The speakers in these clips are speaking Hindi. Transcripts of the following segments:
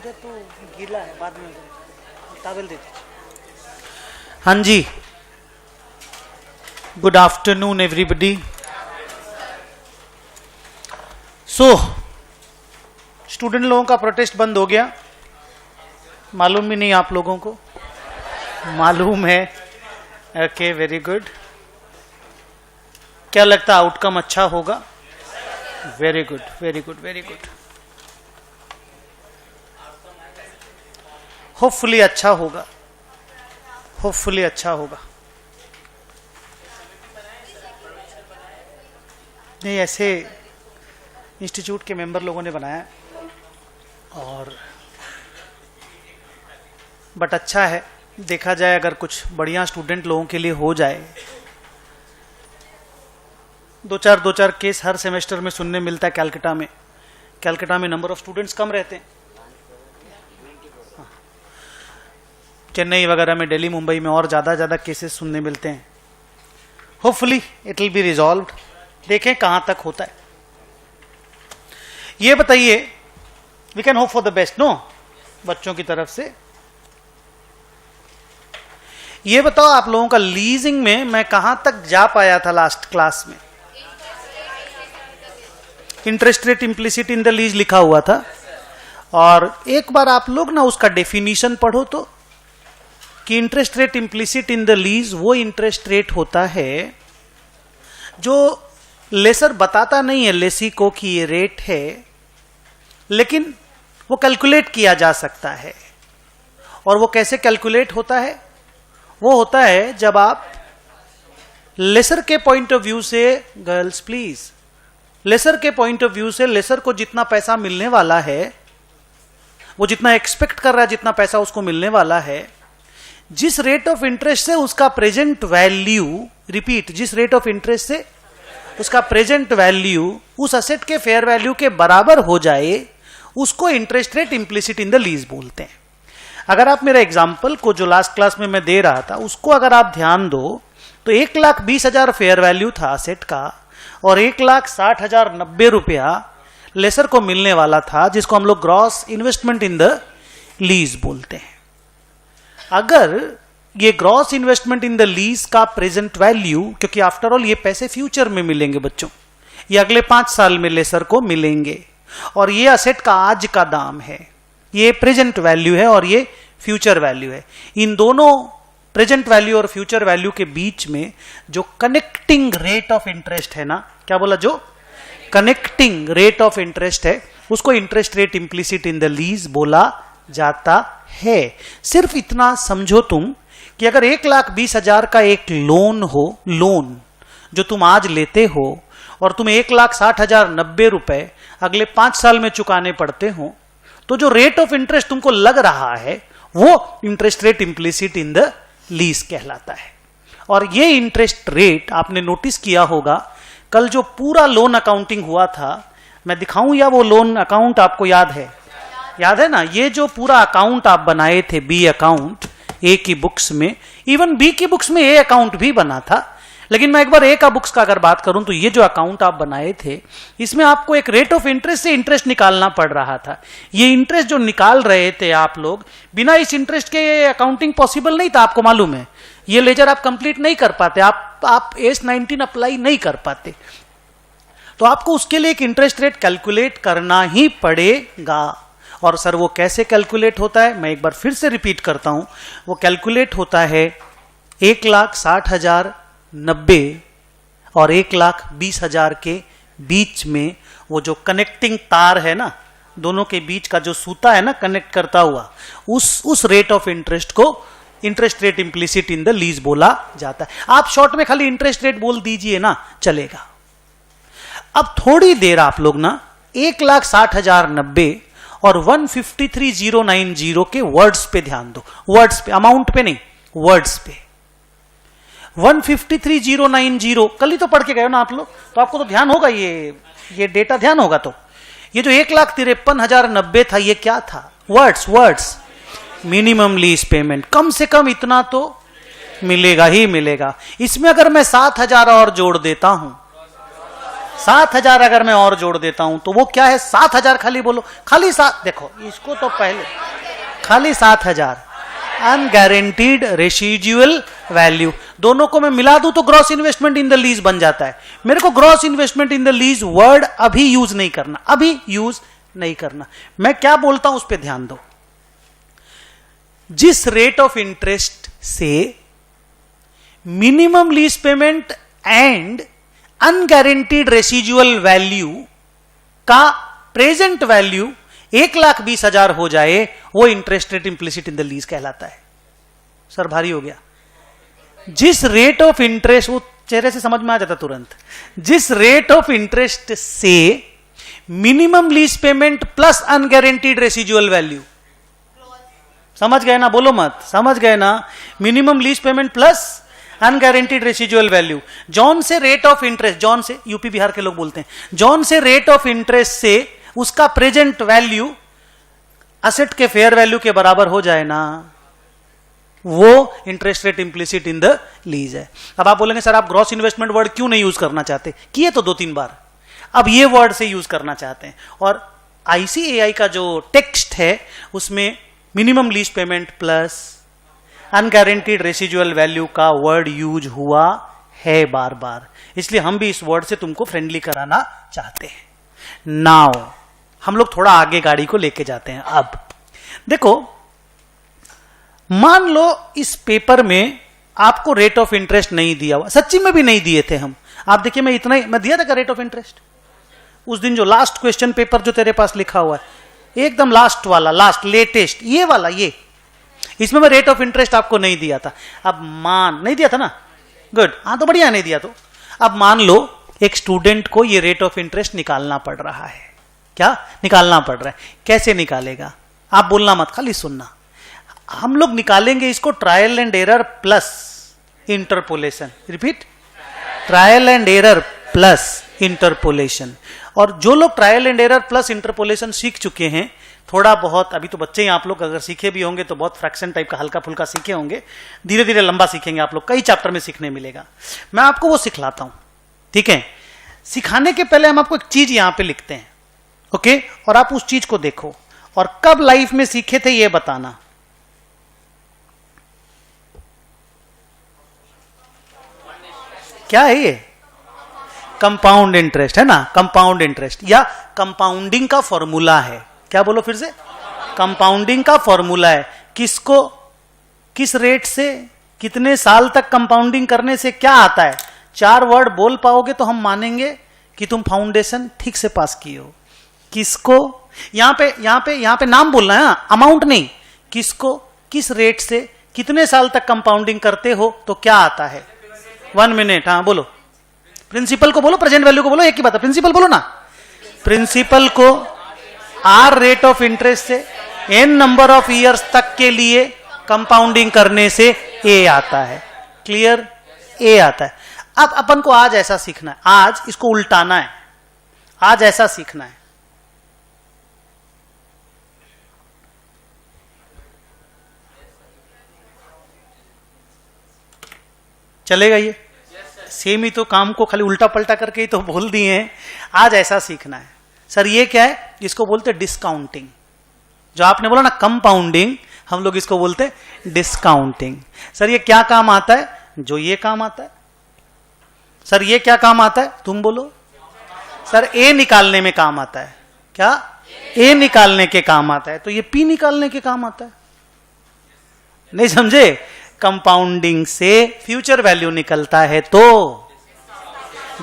उधर तो गीला है, बाद में टॉवल दे दीजिए। हाँ जी, good afternoon everybody. So student लोगों का प्रोटेस्ट बंद हो गया, मालूम भी नहीं आप लोगों को, मालूम है। Okay, very good. क्या लगता है आउटकम अच्छा होगा? Very good, very good, very good. Hopefully अच्छा होगा, होपफुली अच्छा होगा। नहीं, ऐसे इंस्टीट्यूट के मेंबर लोगों ने बनाया और बट अच्छा है, देखा जाए अगर कुछ बढ़िया स्टूडेंट लोगों के लिए हो जाए। दो चार केस हर सेमेस्टर में सुनने मिलता है। कैलकाटा में नंबर ऑफ स्टूडेंट्स कम रहते हैं, चेन्नई वगैरह में, दिल्ली मुंबई में और ज्यादा केसेस सुनने मिलते हैं। Hopefully it will be resolved, देखें कहां तक होता है। ये बताइए, we can hope for the best, no? बच्चों की तरफ से ये बताओ, आप लोगों का लीजिंग में मैं कहां तक जा पाया था लास्ट क्लास में? Interest rate implicit in the lease लिखा हुआ था, और एक बार आप लोग ना उसका डेफिनेशन पढ़ो तो, कि interest rate implicit in the lease वो इंटरेस्ट रेट होता है जो लेसर बताता नहीं है लेसी को कि ये रेट है, लेकिन वो कैलकुलेट किया जा सकता है। और वो कैसे कैलकुलेट होता है? वो होता है जब आप लेसर के पॉइंट ऑफ व्यू से, गर्ल्स प्लीज, लेसर के पॉइंट ऑफ व्यू से लेसर को जितना पैसा मिलने वाला है, वो जितना एक्सपेक्ट कर रहा है, जितना पैसा उसको मिलने वाला है, जिस रेट ऑफ इंटरेस्ट से उसका प्रेजेंट वैल्यू, रिपीट, जिस रेट ऑफ इंटरेस्ट से उसका प्रेजेंट वैल्यू उस असेट के फेयर वैल्यू के बराबर हो जाए, उसको interest rate implicit in the lease बोलते हैं। अगर आप मेरा एग्जाम्पल को जो लास्ट क्लास में मैं दे रहा था उसको अगर आप ध्यान दो, तो 1,20,000 फेयर वैल्यू था असेट का, और 1,60,090 रुपया लेसर को मिलने वाला था, जिसको हम लोग gross investment in the lease बोलते हैं। अगर ये gross investment in the lease का प्रेजेंट वैल्यू, क्योंकि आफ्टर ऑल ये पैसे फ्यूचर में मिलेंगे बच्चों, ये अगले 5 साल में लेसर को मिलेंगे, और ये असेट का आज का दाम है, ये प्रेजेंट वैल्यू है और ये फ्यूचर वैल्यू है। इन दोनों प्रेजेंट वैल्यू और फ्यूचर वैल्यू के बीच में जो कनेक्टिंग रेट ऑफ इंटरेस्ट है ना, क्या बोला? जो कनेक्टिंग रेट ऑफ इंटरेस्ट है उसको interest rate implicit in the lease बोला जाता है। सिर्फ इतना समझो तुम कि अगर 1,20,000 का एक लोन हो, लोन जो तुम आज लेते हो, और तुम्हें 1,60,090 रुपए अगले 5 साल में चुकाने पड़ते हो, तो जो रेट ऑफ इंटरेस्ट तुमको लग रहा है वो interest rate implicit in the lease कहलाता है। और ये इंटरेस्ट रेट आपने नोटिस किया होगा, कल जो पूरा लोन अकाउंटिंग हुआ था, मैं दिखाऊं या वो लोन अकाउंट आपको याद है? याद है ना? ये जो पूरा अकाउंट आप बनाए थे, बी अकाउंट, ए की बुक्स में, इवन बी की बुक्स में ए अकाउंट भी बना था, लेकिन मैं एक बार ए का बुक्स का अगर बात करूं तो ये जो अकाउंट आप बनाए थे, इसमें आपको एक रेट ऑफ इंटरेस्ट से इंटरेस्ट निकालना पड़ रहा था। ये इंटरेस्ट जो निकाल रहे थे आप लोग, बिना इस इंटरेस्ट के अकाउंटिंग पॉसिबल नहीं था, आपको मालूम है। ये लेजर आप कंप्लीट नहीं कर पाते, आप AS19 अप्लाई नहीं कर पाते, तो आपको उसके लिए एक इंटरेस्ट रेट कैलकुलेट करना ही पड़ेगा। और सर वो कैसे कैलकुलेट होता है? मैं एक बार फिर से रिपीट करता हूं, वो कैलकुलेट होता है 1,60,090 और 1,20,000 के बीच में वो जो कनेक्टिंग तार है ना, दोनों के बीच का जो सूता है ना कनेक्ट करता हुआ, उस रेट ऑफ इंटरेस्ट को interest rate implicit in the lease बोला जाता है। आप शॉर्ट में खाली इंटरेस्ट रेट बोल दीजिए ना, चलेगा। अब थोड़ी देर आप लोग ना 1,60,090 और 153,090 के वर्ड्स पे ध्यान दो, वर्ड्स पे, अमाउंट पे नहीं, वर्ड्स पे। 153,090 कल ही तो पढ़ के गए ना आप लोग, तो आपको तो ध्यान होगा, ये डेटा ध्यान होगा। तो ये जो 1,53,090 था, ये क्या था? वर्ड्स, मिनिमम लीज पेमेंट, कम से कम इतना तो मिलेगा ही मिलेगा। इसमें अगर मैं 7,000 और जोड़ देता हूं 7,000 अगर मैं और जोड़ देता हूं तो वो क्या है? 7,000 खाली बोलो, खाली 7, देखो इसको तो पहले खाली 7,000 अनगारंटीड रेसिजुअल वैल्यू, दोनों को मैं मिला दूं तो gross investment in the lease बन जाता है। मेरे को gross investment in the lease word अभी यूज नहीं करना, अभी यूज नहीं करना। मैं क्या बोलता हूं उस पर ध्यान दो। जिस रेट ऑफ इंटरेस्ट से minimum lease payment and unguaranteed residual value का प्रेजेंट वैल्यू 1,20,000 हो जाए, वो interest rate implicit in the lease कहलाता है। सर भारी हो गया। जिस रेट ऑफ इंटरेस्ट, वो चेहरे से समझ में आ जाता तुरंत, जिस रेट ऑफ इंटरेस्ट से minimum lease payment plus unguaranteed residual value, समझ गए ना? बोलो मत, समझ गए ना? Minimum lease payment plus unguaranteed residual value. जॉन से रेट ऑफ इंटरेस्ट, जॉन से, यूपी बिहार के लोग बोलते हैं, जॉन से रेट ऑफ इंटरेस्ट से उसका प्रेजेंट वैल्यू असेट के फेयर वैल्यू के बराबर हो जाए ना, वो interest rate implicit in the lease है। अब आप बोलेंगे सर आप ग्रॉस इन्वेस्टमेंट वर्ड क्यों नहीं यूज करना चाहते? किए तो 2-3 बार, अब ये वर्ड से यूज करना चाहते हैं। और आईसीएआई का जो टेक्स्ट है उसमें minimum lease payment plus unguaranteed residual value का वर्ड यूज हुआ है बार बार, इसलिए हम भी इस वर्ड से तुमको फ्रेंडली कराना चाहते हैं। नाउ हम लोग थोड़ा आगे गाड़ी को लेके जाते हैं। अब देखो, मान लो इस पेपर में आपको रेट ऑफ इंटरेस्ट नहीं दिया हुआ, सच्ची में भी नहीं दिए थे हम। आप देखिए मैं इतना ही मैं दिया था क्या रेट ऑफ इंटरेस्ट? उस दिन जो लास्ट क्वेश्चन पेपर जो तेरे पास लिखा हुआ है, एकदम लास्ट वाला, लास्ट लेटेस्ट ये वाला, ये इसमें मैं रेट ऑफ इंटरेस्ट आपको नहीं दिया था। अब मान नहीं दिया था ना, गुड, हाँ तो बढ़िया नहीं दिया। तो अब मान लो एक स्टूडेंट को ये रेट ऑफ इंटरेस्ट निकालना पड़ रहा है। क्या निकालना पड़ रहा है? कैसे निकालेगा? आप बोलना मत, खाली सुनना। हम लोग निकालेंगे इसको trial and error plus interpolation. Repeat, trial and error plus interpolation. और जो लोग trial and error plus interpolation सीख चुके हैं थोड़ा बहुत, अभी तो बच्चे ही आप लोग, अगर सीखे भी होंगे तो बहुत फ्रैक्शन टाइप का हल्का फुल्का सीखे होंगे, धीरे धीरे लंबा सीखेंगे आप लोग, कई चैप्टर में सीखने मिलेगा। मैं आपको वो सिखलाता हूं, ठीक है? सिखाने के पहले हम आपको एक चीज यहां पे लिखते हैं, ओके? और आप उस चीज को देखो और कब लाइफ में सीखे थे ये बताना। क्या है ये? कंपाउंड इंटरेस्ट है ना, कंपाउंड इंटरेस्ट या कंपाउंडिंग का फॉर्मूला है। क्या बोलो फिर से? कंपाउंडिंग का फॉर्मूला है। किसको, किस रेट से, कितने साल तक कंपाउंडिंग करने से क्या आता है? 4 वर्ड बोल पाओगे तो हम मानेंगे कि तुम फाउंडेशन ठीक से पास किए हो। किसको, यहां पे नाम बोलना है, अमाउंट नहीं। किसको, किस रेट से, कितने साल तक कंपाउंडिंग करते हो तो क्या आता है? 1 मिनट, हाँ बोलो। प्रिंसिपल को बोलो, प्रेजेंट वैल्यू को बोलो, एक ही बात है। प्रिंसिपल बोलो ना। प्रिंसिपल को आर रेट ऑफ इंटरेस्ट से एन नंबर ऑफ ईयर्स तक के लिए कंपाउंडिंग करने से ए आता है। क्लियर? ए आता है। अब अपन को आज ऐसा सीखना है, आज इसको उल्टाना है, आज ऐसा सीखना है। चलेगा ये? सेम ही तो काम को खाली उल्टा पलटा करके ही तो बोल दिए हैं। आज ऐसा सीखना है। सर ये क्या है? इसको बोलते डिस्काउंटिंग। जो आपने बोला ना कंपाउंडिंग, हम लोग इसको बोलते डिस्काउंटिंग। सर ये क्या काम आता है? जो ये काम आता है। सर ये क्या काम आता है? तुम बोलो। सर ए निकालने में काम आता है। क्या? ए निकालने के काम आता है। तो ये पी निकालने के काम आता है। नहीं समझे? कंपाउंडिंग से फ्यूचर वैल्यू निकलता है तो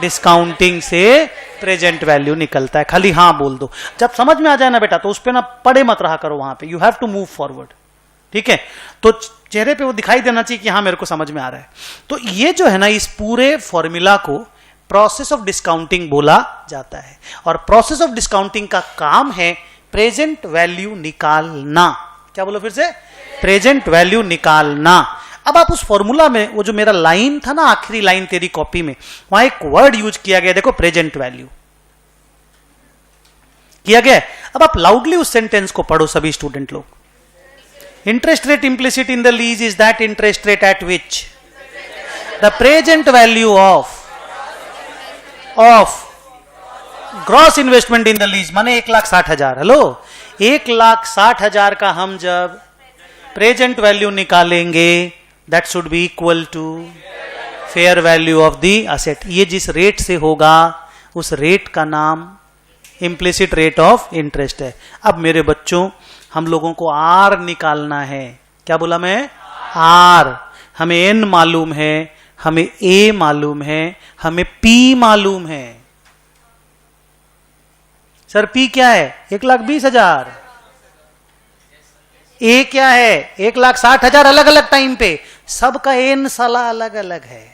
डिस्काउंटिंग से प्रेजेंट वैल्यू निकलता है। खाली हाँ बोल दो। जब समझ में आ जाए ना बेटा तो उस पे ना पड़े मत रहा करो, वहां पे you have to move forward. ठीक है? तो चेहरे पे वो दिखाई देना चाहिए कि हाँ मेरे को समझ में आ रहा है। तो ये जो है ना, इस पूरे फॉर्मूला को प्रोसेस ऑफ डिस्काउंटिंग बोला जाता है। और प्रोसेस ऑफ डिस्काउंटिंग का काम है प्रेजेंट वैल्यू निकालना। क्या बोलो फिर से? प्रेजेंट वैल्यू निकालना। अब आप उस फॉर्मूला में, वो जो मेरा लाइन था ना, आखिरी लाइन तेरी कॉपी में, वहां एक वर्ड यूज किया गया, देखो, प्रेजेंट वैल्यू किया गया। अब आप लाउडली उस सेंटेंस को पढ़ो सभी स्टूडेंट लोग। Interest rate implicit in the lease is that interest rate at which the present value of gross investment in the lease माने 1,60,000। हेलो, 1,60,000 का हम जब प्रेजेंट वैल्यू निकालेंगे that should be equal to fair value of the asset. ये जिस रेट से होगा उस रेट का नाम इम्प्लिसिट रेट ऑफ इंटरेस्ट है। अब मेरे बच्चों, हम लोगों को आर निकालना है। क्या बोला मैं? आर। हमें एन मालूम है, हमें ए मालूम है, हमें पी मालूम है। सर पी क्या है? 1,20,000। ए क्या है? 1,60,000 अलग अलग टाइम पे। सबका एन साला अलग अलग है।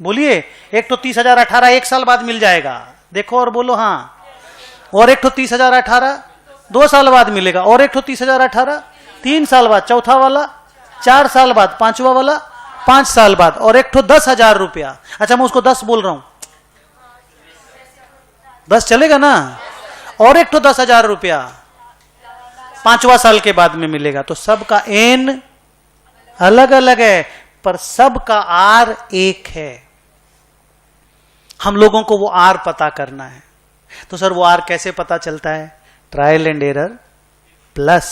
बोलिए, एक तो 30,018 1 साल बाद मिल जाएगा। देखो और बोलो हाँ। और एक तो 30,018 2 साल बाद मिलेगा, और एक तो 30,018 3 साल बाद, चौथा वाला 4 साल बाद, पांचवा वाला 5 साल बाद, और एक तो 10,000 रुपया। अच्छा मैं उसको 10 बोल रहा हूं, 10 चलेगा ना? और एक तो 10,000 रुपया 5वां साल के बाद में मिलेगा। तो सबका एन अलग अलग है पर सबका आर एक है। हम लोगों को वो आर पता करना है। तो सर वो आर कैसे पता चलता है? Trial and error plus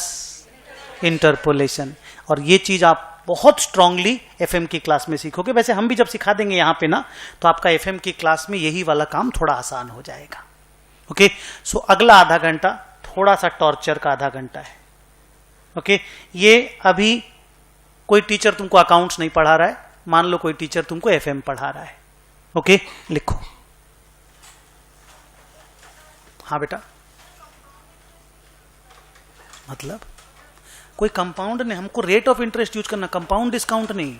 interpolation. और ये चीज आप बहुत स्ट्रांगली एफएम की क्लास में सीखोगे। वैसे हम भी जब सिखा देंगे यहां पे ना, तो आपका एफएम की क्लास में यही वाला काम थोड़ा आसान हो जाएगा। ओके, सो अगला आधा घंटा थोड़ा सा टॉर्चर का आधा घंटा है। ओके, ये अभी कोई टीचर तुमको अकाउंट्स नहीं पढ़ा रहा है, मान लो कोई टीचर तुमको एफएम पढ़ा रहा है। ओके, लिखो। हाँ बेटा, मतलब कोई कंपाउंड ने हमको रेट ऑफ इंटरेस्ट यूज करना, कंपाउंड डिस्काउंट नहीं।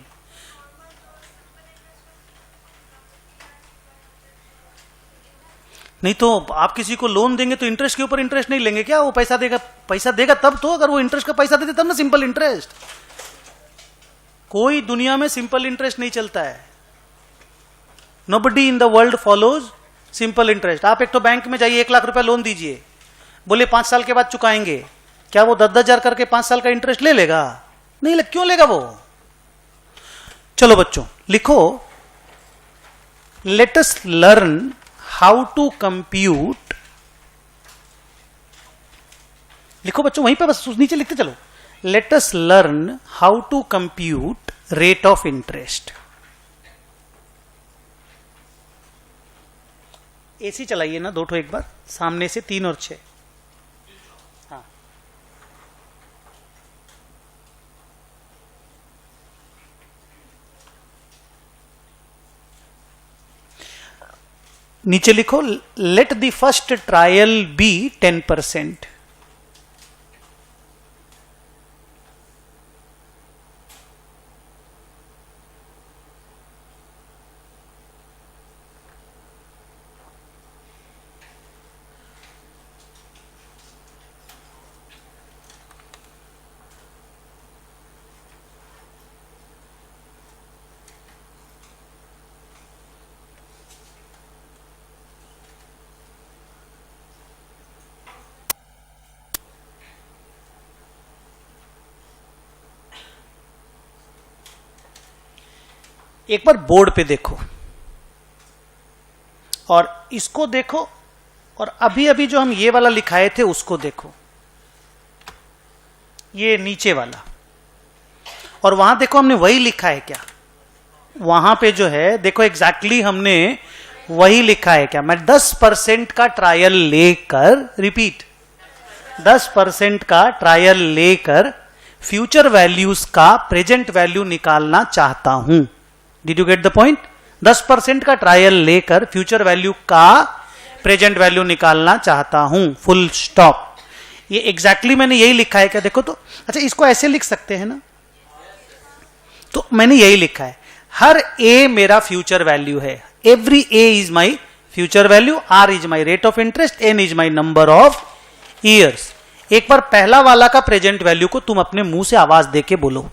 नहीं तो आप किसी को लोन देंगे तो इंटरेस्ट के ऊपर इंटरेस्ट नहीं लेंगे क्या? वो पैसा देगा तब तो, अगर वो इंटरेस्ट का पैसा देते तब ना सिंपल इंटरेस्ट। कोई दुनिया में सिंपल इंटरेस्ट नहीं चलता है। Nobody in the world follows simple interest. आप एक तो बैंक में जाइए, 1 लाख रुपया लोन दीजिए, बोले 5 साल के बाद चुकाएंगे, क्या वो 10,000 करके 5 साल का इंटरेस्ट ले लेगा? नहीं क्यों लेगा वो? चलो बच्चों लिखो, let us learn how to compute. लिखो बच्चों वहीं पे, बस नीचे लिखते चलो। Let us learn how to compute rate of interest. AC चलाइए ना 2 ठो एक बार, सामने से 3 और 6। हाँ, नीचे लिखो, let the first trial be 10%। एक बार बोर्ड पे देखो और इसको देखो, और अभी अभी जो हम ये वाला लिखाए थे उसको देखो, ये नीचे वाला, और वहां देखो हमने वही लिखा है क्या? वहां पे जो है देखो एग्जैक्टली हमने वही लिखा है क्या? मैं 10% का ट्रायल लेकर, रिपीट, 10% का ट्रायल लेकर फ्यूचर वैल्यूज का प्रेजेंट वैल्यू निकालना चाहता हूं। Did you get the point? 10% का ट्रायल लेकर फ्यूचर वैल्यू का प्रेजेंट वैल्यू निकालना चाहता हूं, फुल स्टॉप। ये एग्जैक्टली मैंने यही लिखा है क्या? देखो तो। अच्छा इसको ऐसे लिख सकते हैं ना? तो मैंने यही लिखा है, हर ए मेरा फ्यूचर वैल्यू है। Every A is my future value, R is my rate of interest, N is my number of years. एक बार पहला वाला का प्रेजेंट वैल्यू को तुम अपने मुंह से आवाज देके बोलो,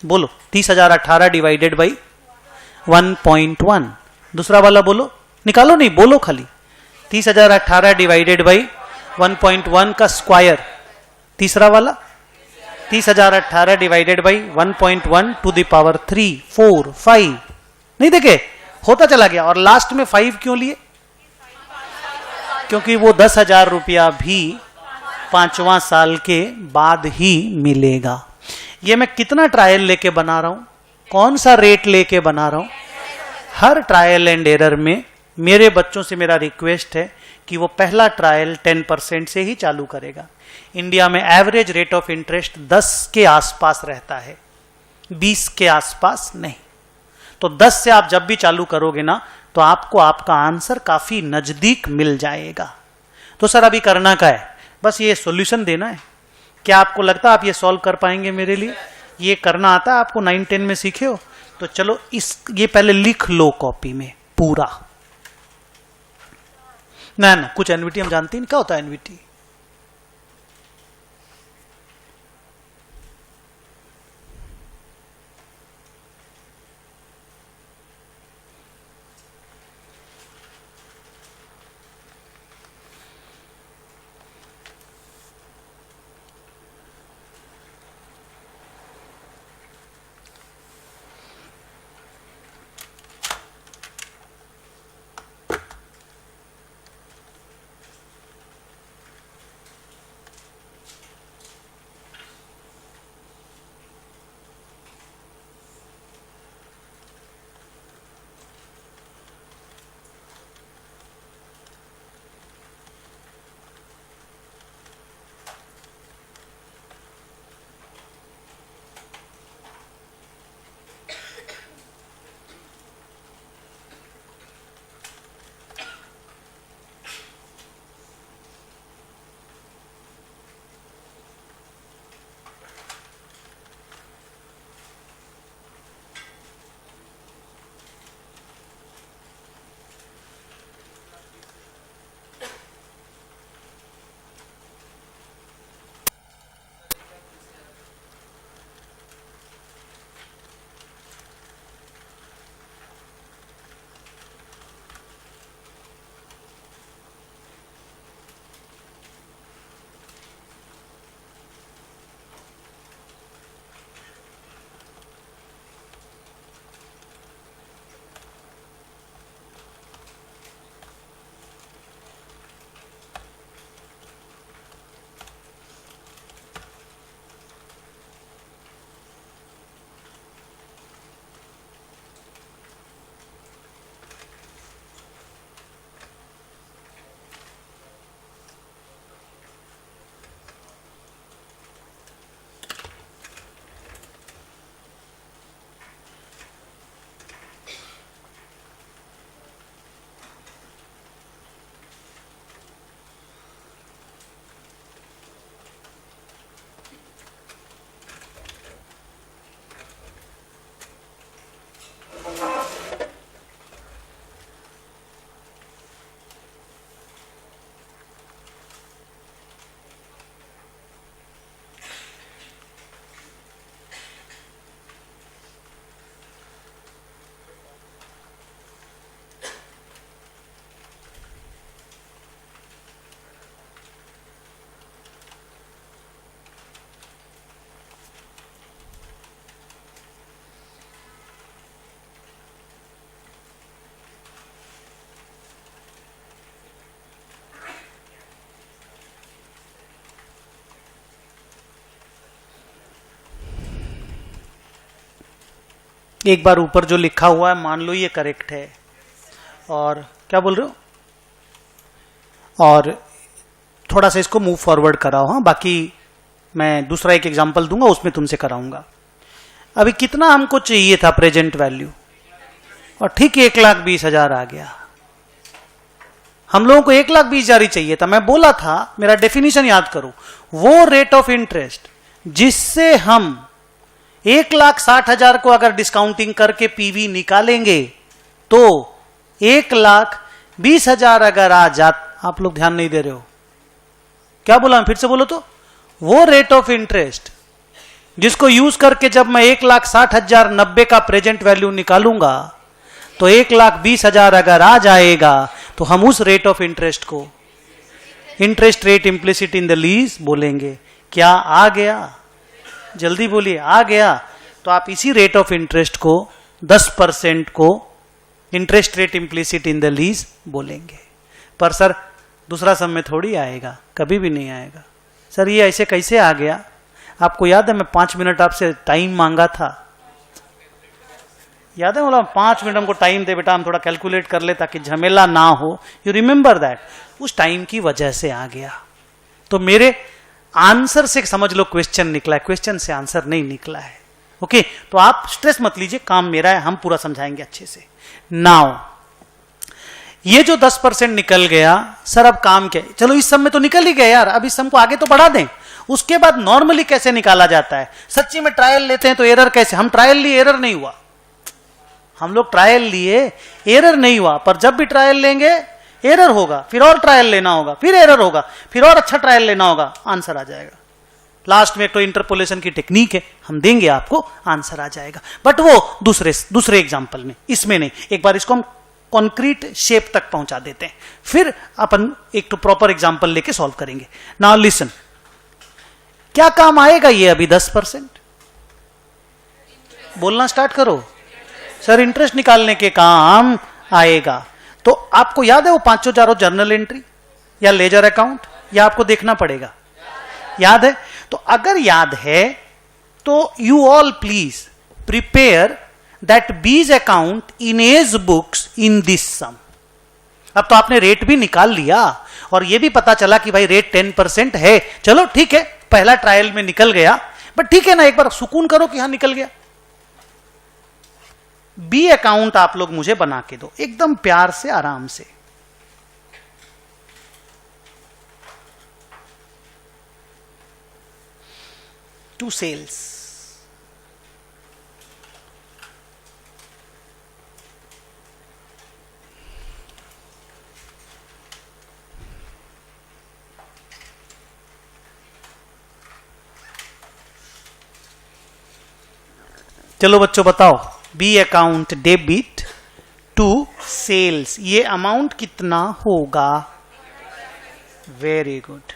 बोलो 30,018 डिवाइडेड बाई 1.1। दूसरा वाला बोलो, निकालो नहीं, बोलो खाली 30,018 डिवाइडेड बाई 1.1 का स्क्वायर। तीसरा वाला 30,018 divided by 1.1 to the power 3, 4, 5। नहीं देखे, होता चला गया। और लास्ट में 5 क्यों लिए? क्योंकि वो 10,000 रुपया भी 5वां साल के बाद ही मिलेगा। ये मैं कितना ट्रायल लेके बना रहा हूं, कौन सा रेट लेके बना रहा हूं? हर ट्रायल एंड एरर में मेरे बच्चों से मेरा रिक्वेस्ट है कि वो पहला ट्रायल 10% से ही चालू करेगा। इंडिया में एवरेज रेट ऑफ इंटरेस्ट 10 के आसपास रहता है, 20 के आसपास नहीं। तो 10 से आप जब भी चालू करोगे ना, तो आपको आपका आंसर काफी नजदीक मिल जाएगा। तो सर अभी करना क्या है? बस ये सॉल्यूशन देना है। क्या आपको लगता है आप ये सॉल्व कर पाएंगे मेरे लिए? ये करना आता है आपको? 9-10 में सीखे हो? तो चलो ये पहले लिख लो कॉपी में पूरा। ना कुछ एनवीटी हम जानते हैं क्या होता है एनवीटी। एक बार ऊपर जो लिखा हुआ है मान लो ये करेक्ट है, और क्या बोल रहे हो, और थोड़ा सा इसको मूव फॉरवर्ड कराओ। हाँ, बाकी मैं दूसरा एक एग्जांपल दूंगा, उसमें तुमसे कराऊंगा। अभी कितना हमको चाहिए था प्रेजेंट वैल्यू, और ठीक 1,20,000 आ गया। हम लोगों को 1,20,000 ही चाहिए था। मैं बोला था, मेरा डेफिनेशन याद करो, वो रेट ऑफ इंटरेस्ट जिससे हम 1,60,000 को अगर डिस्काउंटिंग करके पीवी निकालेंगे तो 1,20,000 अगर आ जात, आप लोग ध्यान नहीं दे रहे हो, क्या बोला, फिर से बोलो तो, वो रेट ऑफ इंटरेस्ट जिसको यूज करके जब मैं 1,60,090 का प्रेजेंट वैल्यू निकालूंगा तो 1,20,000 अगर आ जाएगा तो हम उस रेट ऑफ इंटरेस्ट को interest rate implicit in the lease बोलेंगे। क्या आ गया? जल्दी बोलिए, आ गया? तो आप इसी रेट ऑफ इंटरेस्ट को 10% को interest rate implicit in the lease बोलेंगे। पर सर दूसरा सम में थोड़ी आएगा, कभी भी नहीं आएगा। सर ये ऐसे कैसे आ गया? आपको याद है मैं 5 मिनट आपसे टाइम मांगा था, याद है? बोला 5 मिनट हमको टाइम दे बेटा, हम थोड़ा कैलकुलेट कर ले ताकि झमेला ना हो। You remember that? उस टाइम की वजह से आ गया। तो मेरे आंसर से समझ लो क्वेश्चन निकला है, क्वेश्चन से आंसर नहीं निकला है। ओके, तो आप स्ट्रेस मत लीजिए, काम मेरा है, हम पूरा समझाएंगे अच्छे से। नाउ ये जो 10% निकल गया, सर अब काम क्या है? चलो इस सम में तो निकल ही गया यार, अब इस सम को आगे तो बढ़ा दें। उसके बाद नॉर्मली कैसे निकाला जाता है? सच्ची में ट्रायल लेते हैं तो एरर कैसे? हम ट्रायल लिए, एरर नहीं हुआ। हम लोग ट्रायल लिए, एरर नहीं हुआ, पर जब भी ट्रायल लेंगे एरर होगा, फिर और ट्रायल लेना होगा, फिर एरर होगा, फिर और अच्छा ट्रायल लेना होगा, आंसर आ जाएगा। लास्ट में एक तो इंटरपोलेशन की टेक्निक है, हम देंगे आपको, आंसर आ जाएगा। बट वो दूसरे एग्जाम्पल में, इसमें नहीं। एक बार इसको हम कॉन्क्रीट शेप तक पहुंचा देते हैं, फिर अपन एक तो प्रॉपर एग्जाम्पल लेके सॉल्व करेंगे। नाउ लिसन, क्या काम आएगा ये अभी 10%? बोलना स्टार्ट करो। सर इंटरेस्ट निकालने के काम आएगा। तो आपको याद है वो 5-4 जर्नल एंट्री या लेजर अकाउंट, या आपको देखना पड़ेगा? याद है? तो अगर याद है तो you all please prepare that B's account in A's books in this sum. अब तो आपने रेट भी निकाल लिया और यह भी पता चला कि भाई रेट 10% है। चलो ठीक है, पहला ट्रायल में निकल गया, बट ठीक है ना, एक बार सुकून करो कि हां निकल गया। बी अकाउंट आप लोग मुझे बना के दो, एकदम प्यार से, आराम से। टू सेल्स, चलो बच्चों बताओ, B account debit to sales, ये अमाउंट कितना होगा? वेरी गुड,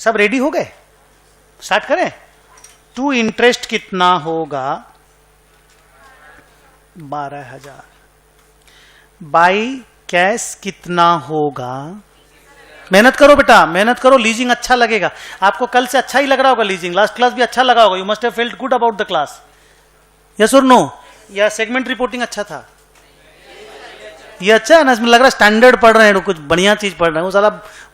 सब रेडी हो गए? स्टार्ट करें। टू इंटरेस्ट कितना होगा? 12,000। बाई कैश कितना होगा? मेहनत करो बेटा, मेहनत करो, लीजिंग अच्छा लगेगा आपको। कल से अच्छा ही लग रहा होगा लीजिंग, लास्ट क्लास भी अच्छा लगा होगा। You must have felt good about the class, yes और नो? या सेगमेंट रिपोर्टिंग अच्छा था? ये अच्छा है ना? इसमें लग रहा है स्टैंडर्ड पढ़ रहे हैं, कुछ बढ़िया चीज पढ़ रहे हैं। वो साला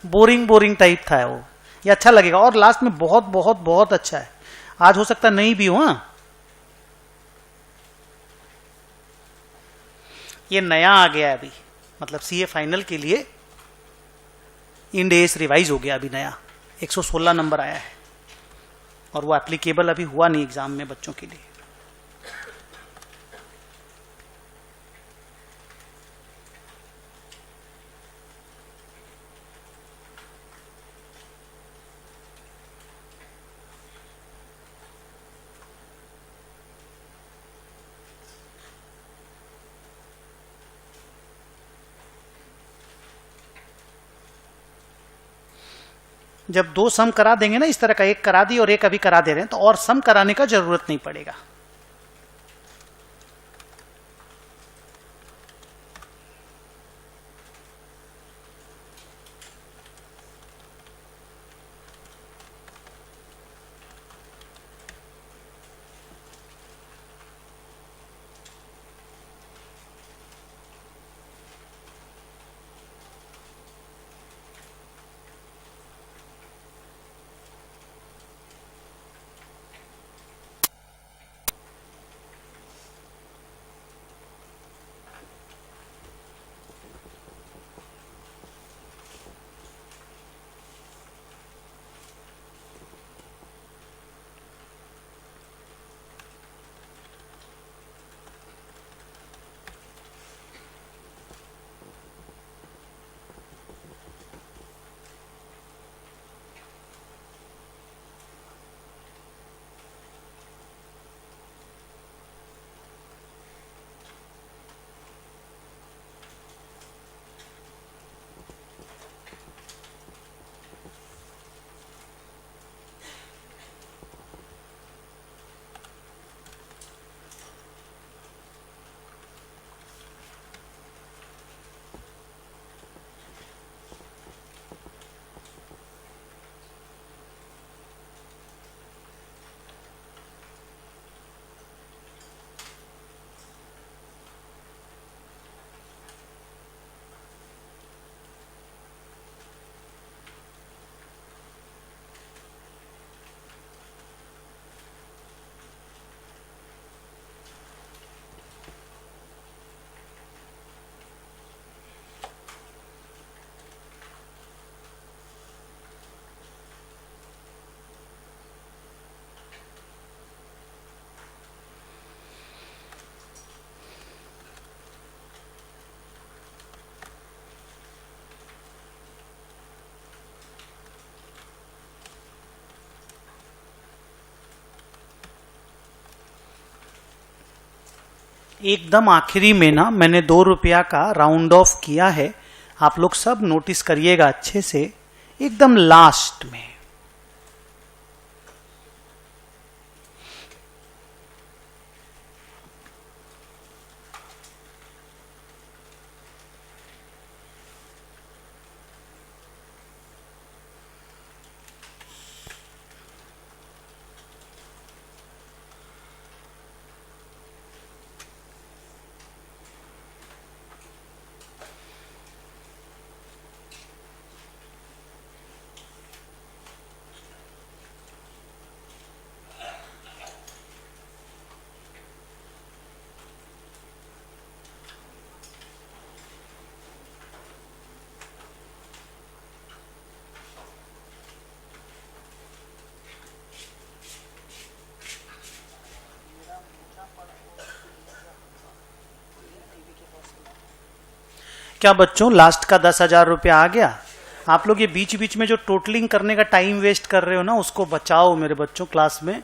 बोरिंग टाइप था वो, ये अच्छा लगेगा। और लास्ट में बहुत बहुत बहुत अच्छा है। आज हो सकता नहीं भी हो। हाँ, ये नया आ गया है अभी, मतलब सीए फाइनल के लिए इंड एस रिवाइज हो गया अभी नया, 116 नंबर आया है, और वो एप्लीकेबल अभी हुआ नहीं एग्जाम में बच्चों के लिए। जब 2 सम करा देंगे ना, इस तरह का, एक करा दी और एक अभी करा दे रहे हैं, तो और सम कराने का जरूरत नहीं पड़ेगा। एकदम आखिरी में ना मैंने 2 रुपया का राउंड ऑफ किया है, आप लोग सब नोटिस करिएगा अच्छे से, एकदम लास्ट में। क्या बच्चों लास्ट का 10,000 रुपया आ गया? आप लोग ये बीच बीच में जो टोटलिंग करने का टाइम वेस्ट कर रहे हो ना, उसको बचाओ मेरे बच्चों। क्लास में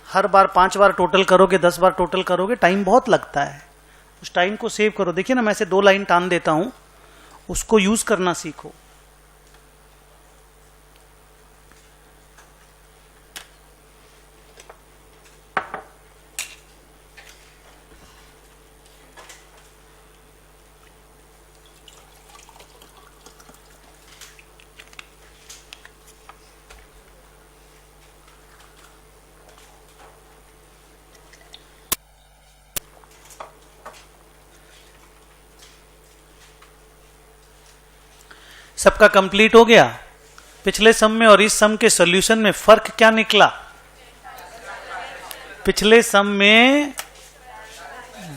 हर बार 5 बार टोटल करोगे, 10 बार टोटल करोगे, टाइम बहुत लगता है। उस टाइम को सेव करो। देखिए ना, मैं से 2 लाइन टान देता हूं, उसको यूज करना सीखो। सबका कंप्लीट हो गया? पिछले सम में और इस सम के सॉल्यूशन में फर्क क्या निकला? पिछले सम में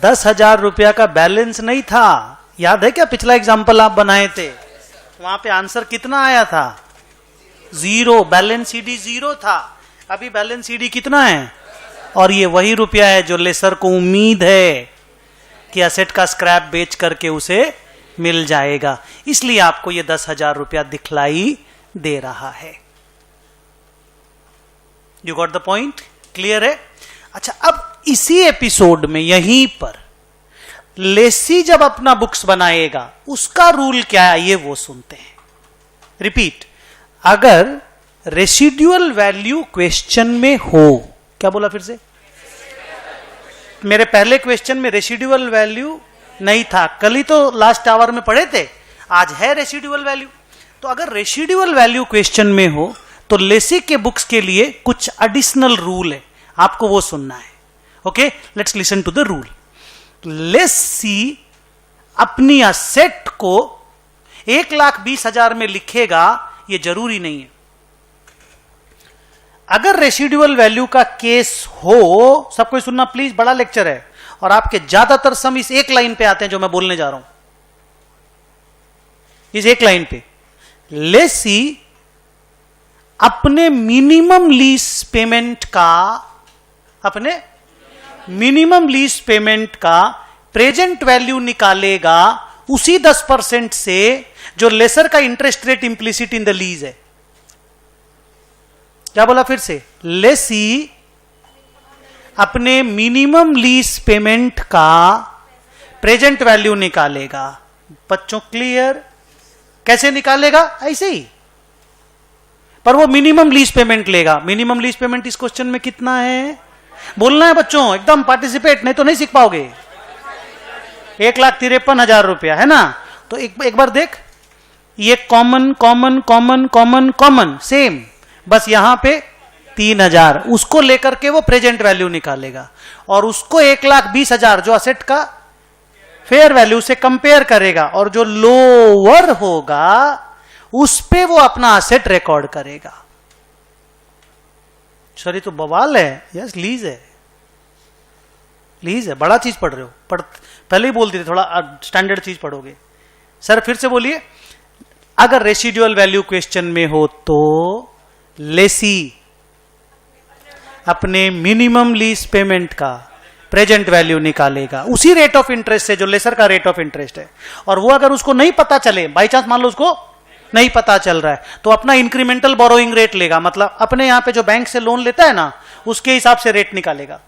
10,000 रुपया का बैलेंस नहीं था। याद है क्या पिछला एग्जाम्पल आप बनाए थे? वहां पे आंसर कितना आया था? 0। बैलेंस सीडी 0 था। अभी बैलेंस सीडी कितना है? और ये वही रुपया है जो लेसर को उम्मीद है कि असेट का स्क्रैप बेच करके उसे मिल जाएगा, इसलिए आपको ये 10,000 रुपया दिखलाई दे रहा है। You got the point? Clear है? अच्छा, अब इसी एपिसोड में यहीं पर लेसी जब अपना बुक्स बनाएगा उसका रूल क्या है, ये वो सुनते हैं। रिपीट, अगर रेसिडुअल वैल्यू क्वेश्चन में हो, क्या बोला फिर से? मेरे पहले क्वेश्चन में रेसिडुअल वैल्यू नहीं था, कल ही तो लास्ट आवर में पढ़े थे। आज है रेसिडुअल वैल्यू। तो अगर रेसिडुअल वैल्यू क्वेश्चन में हो तो लेसी के बुक्स के लिए कुछ एडिशनल रूल है, आपको वो सुनना है। Okay, let's listen to the rule. Lessee अपनी असेट को 1,20,000 में लिखेगा, ये जरूरी नहीं है। अगर रेसिडुअल वैल्यू का केस हो, सबको सुनना प्लीज, बड़ा लेक्चर है और आपके ज्यादातर सम इस एक लाइन पे आते हैं जो मैं बोलने जा रहा हूं। इस एक लाइन पे लेसी अपने मिनिमम लीज पेमेंट का प्रेजेंट वैल्यू निकालेगा उसी 10% से जो लेसर का interest rate implicit in the lease है। क्या बोला फिर से? लेसी अपने मिनिमम लीज पेमेंट का प्रेजेंट वैल्यू निकालेगा। बच्चों क्लियर? कैसे निकालेगा? ऐसे ही, पर वो मिनिमम लीज पेमेंट लेगा। मिनिमम लीज पेमेंट इस क्वेश्चन में कितना है? बोलना है बच्चों, एकदम पार्टिसिपेट, नहीं तो नहीं सीख पाओगे। 1,53,000 रुपया है ना। तो एक बार देख, ये common common common common common same, बस यहां पे 3,000, उसको लेकर के वो प्रेजेंट वैल्यू निकालेगा और उसको 1,20,000 जो असेट का फेयर वैल्यू से कंपेयर करेगा और जो लोअर होगा उस पे वो अपना असेट रिकॉर्ड करेगा। सॉरी, तो बवाल है। यस, लीज है, लीज है। बड़ा चीज पढ़ रहे हो, पहले ही बोल दिए, थोड़ा स्टैंडर्ड चीज पढ़ोगे। सर फिर से बोलिए। अगर रेसिडुअल वैल्यू क्वेश्चन में हो तो लेसी अपने मिनिमम लीज पेमेंट का प्रेजेंट वैल्यू निकालेगा उसी रेट ऑफ इंटरेस्ट से जो लेसर का रेट ऑफ इंटरेस्ट है। और वो अगर उसको नहीं पता चले, बाई चांस मान लो उसको नहीं पता चल रहा है, तो अपना इंक्रीमेंटल बोरोइंग रेट लेगा, मतलब अपने यहां पे जो बैंक से लोन लेता है ना, उसके हिसाब से रेट निकालेगा।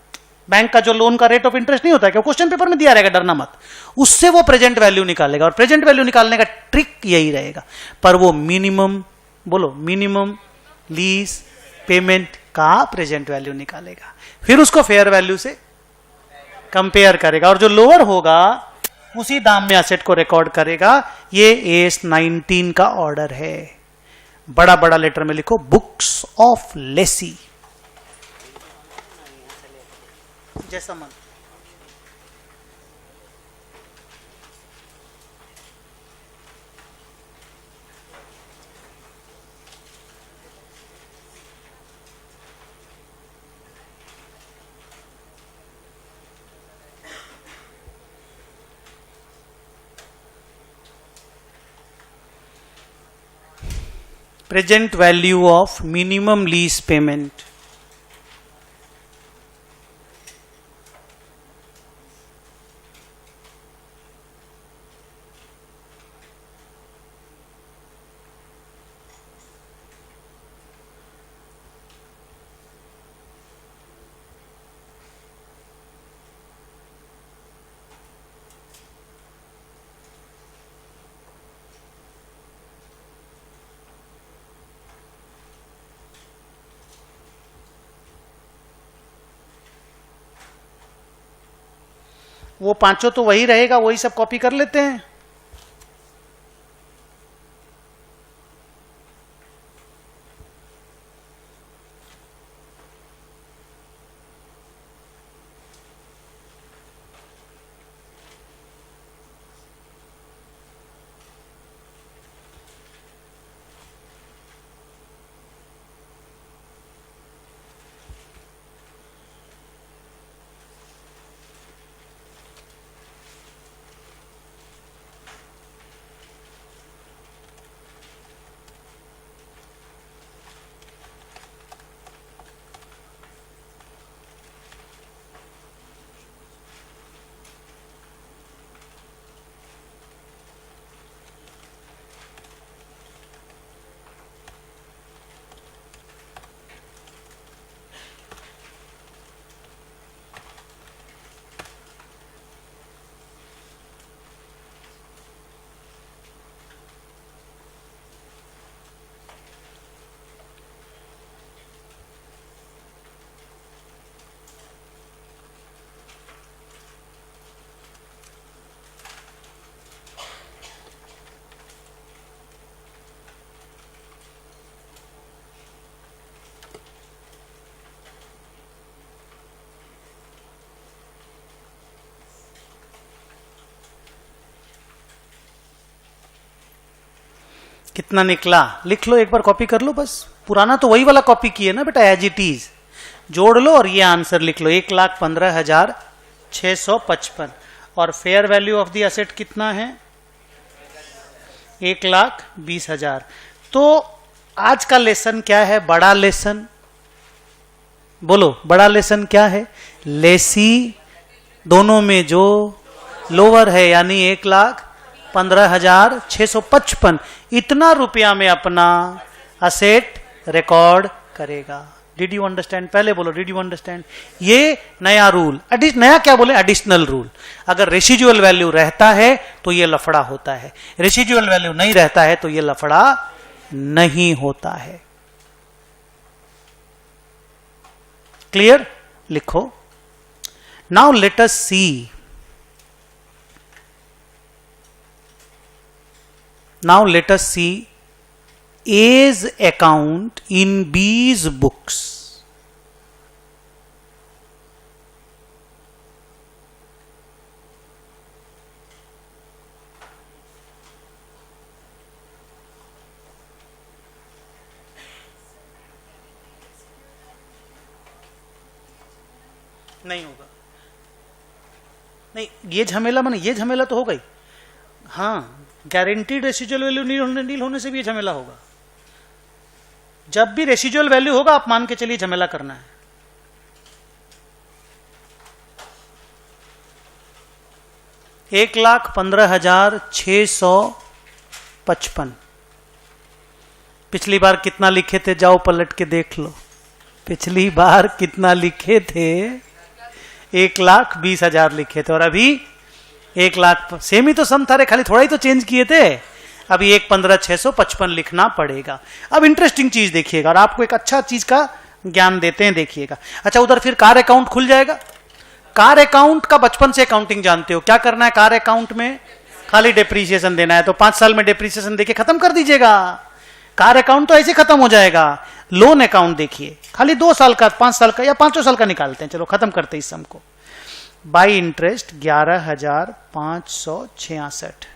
बैंक का जो लोन का रेट ऑफ इंटरेस्ट नहीं होता है, क्या क्वेश्चन पेपर में दिया रहेगा, डरना मत, उससे वो प्रेजेंट वैल्यू निकालेगा। और प्रेजेंट वैल्यू निकालने का ट्रिक यही रहेगा, पर वो मिनिमम, बोलो मिनिमम लीज पेमेंट का प्रेजेंट वैल्यू निकालेगा, फिर उसको फेयर वैल्यू से कंपेयर करेगा, और जो लोअर होगा उसी दाम में असेट को रिकॉर्ड करेगा। ये एस 19 का ऑर्डर है। बड़ा बड़ा लेटर में लिखो, बुक्स ऑफ लेसी, जैसा मन। Present value of minimum lease payment, वो पांचों तो वही रहेगा, वही सब कॉपी कर लेते हैं। कितना निकला लिख लो, एक बार कॉपी कर लो बस। पुराना तो वही वाला कॉपी किए ना बेटा, एज इट इज जोड़ लो और ये आंसर लिख लो, 1,15,655। और fair value of the asset कितना है, 1,20,000। तो आज का लेसन क्या है, बड़ा लेसन, बोलो बड़ा लेसन क्या है, लेसी दोनों में जो लोअर है, यानी 1,15,655, इतना रुपया में अपना असेट रिकॉर्ड करेगा। डिड यू अंडरस्टैंड, पहले बोलो डिड यू अंडरस्टैंड। ये नया रूल, नया क्या बोले, एडिशनल रूल। अगर रेसिजुअल वैल्यू रहता है तो ये लफड़ा होता है, रेसिजुअल वैल्यू नहीं रहता है तो ये लफड़ा नहीं होता है। क्लियर, लिखो। Now let us C, now let us see A's account in B's books. नहीं होगा, नहीं ये झमेला, मैंने ये झमेला तो हो गई। हाँ, गारंटीड रेसिजुअल वैल्यू नील होने से भी झमेला होगा। जब भी रेसिजुअल वैल्यू होगा आप मान के चलिए झमेला करना है। एक 1,15,655। पिछली बार कितना लिखे थे, जाओ पलट के देख लो, पिछली बार कितना लिखे थे, 1,20,000 लिखे थे और अभी 1,00,000 सेम ही तो सम था रे, खाली थोड़ा ही तो चेंज किए थे। अभी 1,15,655 लिखना पड़ेगा। अब इंटरेस्टिंग चीज देखिएगा और आपको एक अच्छा चीज का ज्ञान देते हैं, देखिएगा। अच्छा, उधर फिर कार अकाउंट खुल जाएगा। कार अकाउंट का बचपन से अकाउंटिंग जानते हो, क्या करना है कार अकाउंट में? खाली डेप्रीसिएशन देना है, तो 5 साल में डेप्रीसिएशन देके खत्म कर दीजिएगा। कार अकाउंट तो ऐसे खत्म हो जाएगा। लोन अकाउंट देखिए, खाली 2 साल का, 5 साल का या 5 साल का निकालते हैं, चलो खत्म करते हैं इस सम को। By interest 11,566।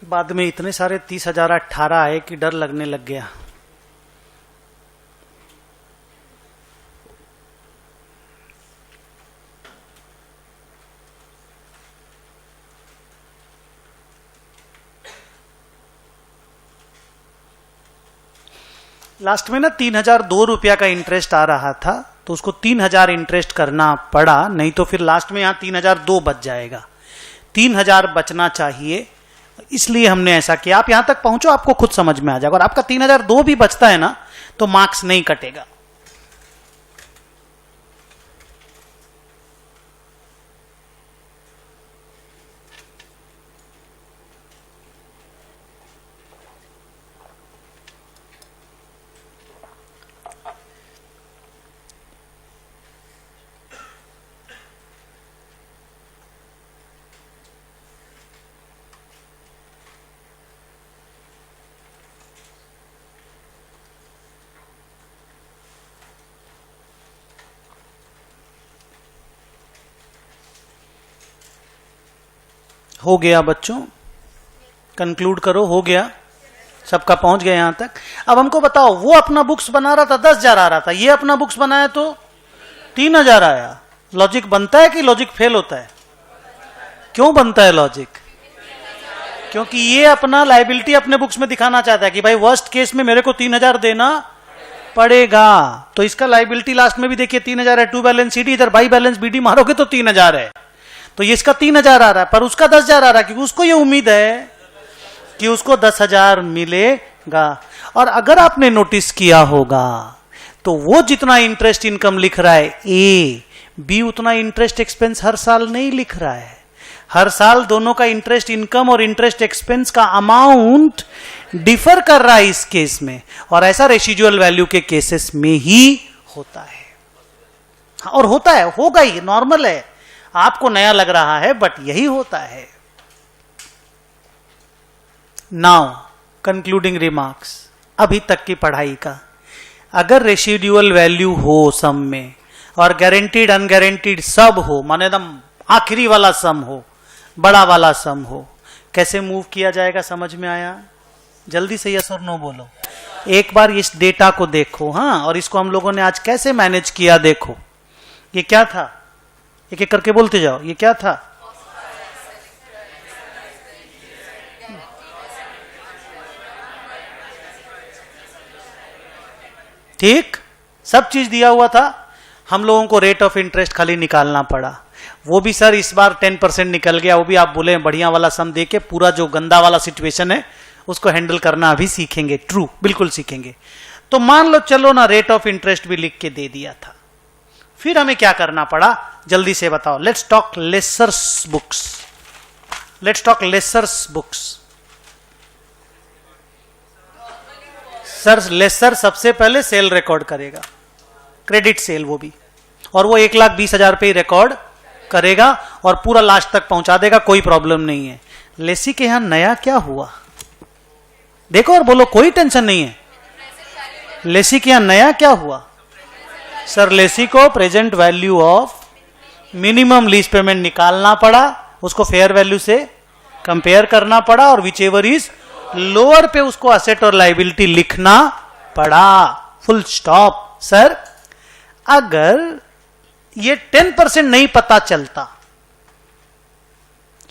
बाद में इतने सारे 30,018 आए कि डर लगने लग गया। लास्ट में ना 3,002 रुपया का इंटरेस्ट आ रहा था, तो उसको 3,000 इंटरेस्ट करना पड़ा, नहीं तो फिर लास्ट में यहां 3,002 बच जाएगा। 3,000 बचना चाहिए, इसलिए हमने ऐसा किया। आप यहां तक पहुंचो, आपको खुद समझ में आ जाएगा। और आपका 3,002 भी बचता है ना, तो मार्क्स नहीं कटेगा। हो गया बच्चों, कंक्लूड करो। हो गया, सबका पहुंच गया यहां तक। अब हमको बताओ, वो अपना बुक्स बना रहा था 10,000 आ रहा था, ये अपना बुक्स बनाया तो 3,000 आया। लॉजिक बनता है कि लॉजिक फेल होता है? क्यों बनता है लॉजिक? क्योंकि ये अपना लायबिलिटी अपने बुक्स में दिखाना चाहता है कि भाई वर्स्ट केस में मेरे को 3,000 देना पड़ेगा। तो इसका लाइबिलिटी लास्ट में भी देखिए 3000 है, टू बैलेंस सीडी, इधर बाई बैलेंस बीडी मारोगे तो 3000 है। तो ये इसका 3000 आ रहा है, पर उसका 10,000 आ रहा है, क्योंकि उसको ये उम्मीद है कि उसको 10,000 मिलेगा। और अगर आपने नोटिस किया होगा तो वो जितना इंटरेस्ट इनकम लिख रहा है ए, बी उतना इंटरेस्ट एक्सपेंस हर साल नहीं लिख रहा है। हर साल दोनों का इंटरेस्ट इनकम और इंटरेस्ट एक्सपेंस का अमाउंट डिफर कर रहा है इस केस में, और ऐसा रेसिडुअल वैल्यू के केसेस में ही होता है। और होता है, होगा ही, नॉर्मल है। आपको नया लग रहा है बट यही होता है। नाउ कंक्लूडिंग रिमार्क्स अभी तक की पढ़ाई का, अगर रेसिडुअल वैल्यू हो सम में और गारंटीड अनगारंटीड सब हो, माने एकदम आखिरी वाला सम हो, बड़ा वाला सम हो, कैसे मूव किया जाएगा समझ में आया? जल्दी से यस और नो बोलो। एक बार इस डेटा को देखो, हाँ, और इसको हम लोगों ने आज कैसे मैनेज किया देखो। ये क्या था? एक एक करके बोलते जाओ, ये क्या था? ठीक, सब चीज दिया हुआ था। हम लोगों को रेट ऑफ इंटरेस्ट खाली निकालना पड़ा। वो भी सर इस बार 10% निकल गया, वो भी आप बोले बढ़िया वाला सम दे के पूरा जो गंदा वाला सिचुएशन है उसको हैंडल करना अभी सीखेंगे। ट्रू, बिल्कुल सीखेंगे। तो मान लो चलो ना, रेट ऑफ इंटरेस्ट भी लिख के दे दिया था। फिर हमें क्या करना पड़ा जल्दी से बताओ। Let's talk lessors books, let's talk lessors books. Sir lessor सबसे पहले सेल रिकॉर्ड करेगा, क्रेडिट सेल वो भी, और वो 1,20,000 पे रिकॉर्ड करेगा और पूरा लास्ट तक पहुंचा देगा, कोई प्रॉब्लम नहीं है। लेसी के यहां नया क्या हुआ देखो और बोलो, कोई टेंशन नहीं है। लेसी के यहां नया क्या हुआ? सर लेसी को present value of minimum lease payment निकालना पड़ा, उसको फेयर वैल्यू से कंपेयर करना पड़ा, और विच एवर इज लोअर पे उसको असेट और लाइबिलिटी लिखना पड़ा, फुल स्टॉप। सर अगर ये 10% नहीं पता चलता,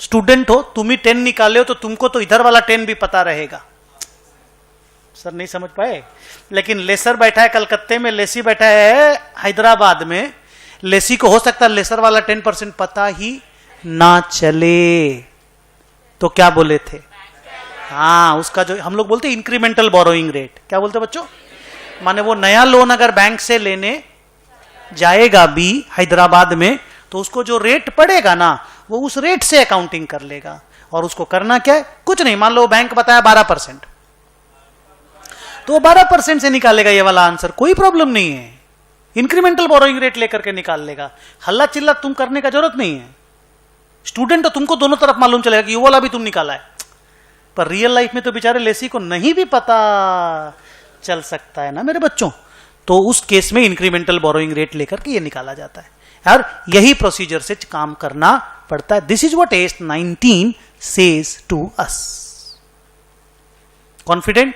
स्टूडेंट हो, तुम ही 10 निकाले हो, तो तुमको तो इधर वाला 10 भी पता रहेगा। सर नहीं समझ पाए? लेकिन लेसर बैठा है कलकत्ते में, लेसी बैठा है हैदराबाद में। लेसी को हो सकता है लेसर वाला 10% पता ही ना चले। तो क्या बोले थे? हाँ, उसका जो हम लोग बोलते इंक्रीमेंटल बोरोइंग रेट, क्या बोलते बच्चों? माने वो नया लोन अगर बैंक से लेने जाएगा भी हैदराबाद में, तो उसको जो रेट पड़ेगा ना, वो उस रेट से अकाउंटिंग कर लेगा। और उसको करना क्या है? कुछ नहीं, मान लो बैंक बताया 12%, तो वो 12% से निकालेगा ये वाला आंसर, कोई प्रॉब्लम नहीं है। इंक्रीमेंटल बोरोइंग रेट लेकर के निकाल लेगा। हल्ला चिल्ला तुम करने का जरूरत नहीं है। स्टूडेंट तो तुमको दोनों तरफ मालूम चलेगा कि ये वाला भी तुम निकाला है, पर रियल लाइफ में तो बेचारे लेसी को नहीं भी पता चल सकता है ना मेरे बच्चों। तो उस केस में इंक्रीमेंटल बोरोइंग रेट लेकर के ये निकाला जाता है। यार यही प्रोसीजर से काम करना पड़ता है। This is what AS 19 says to us. Confident?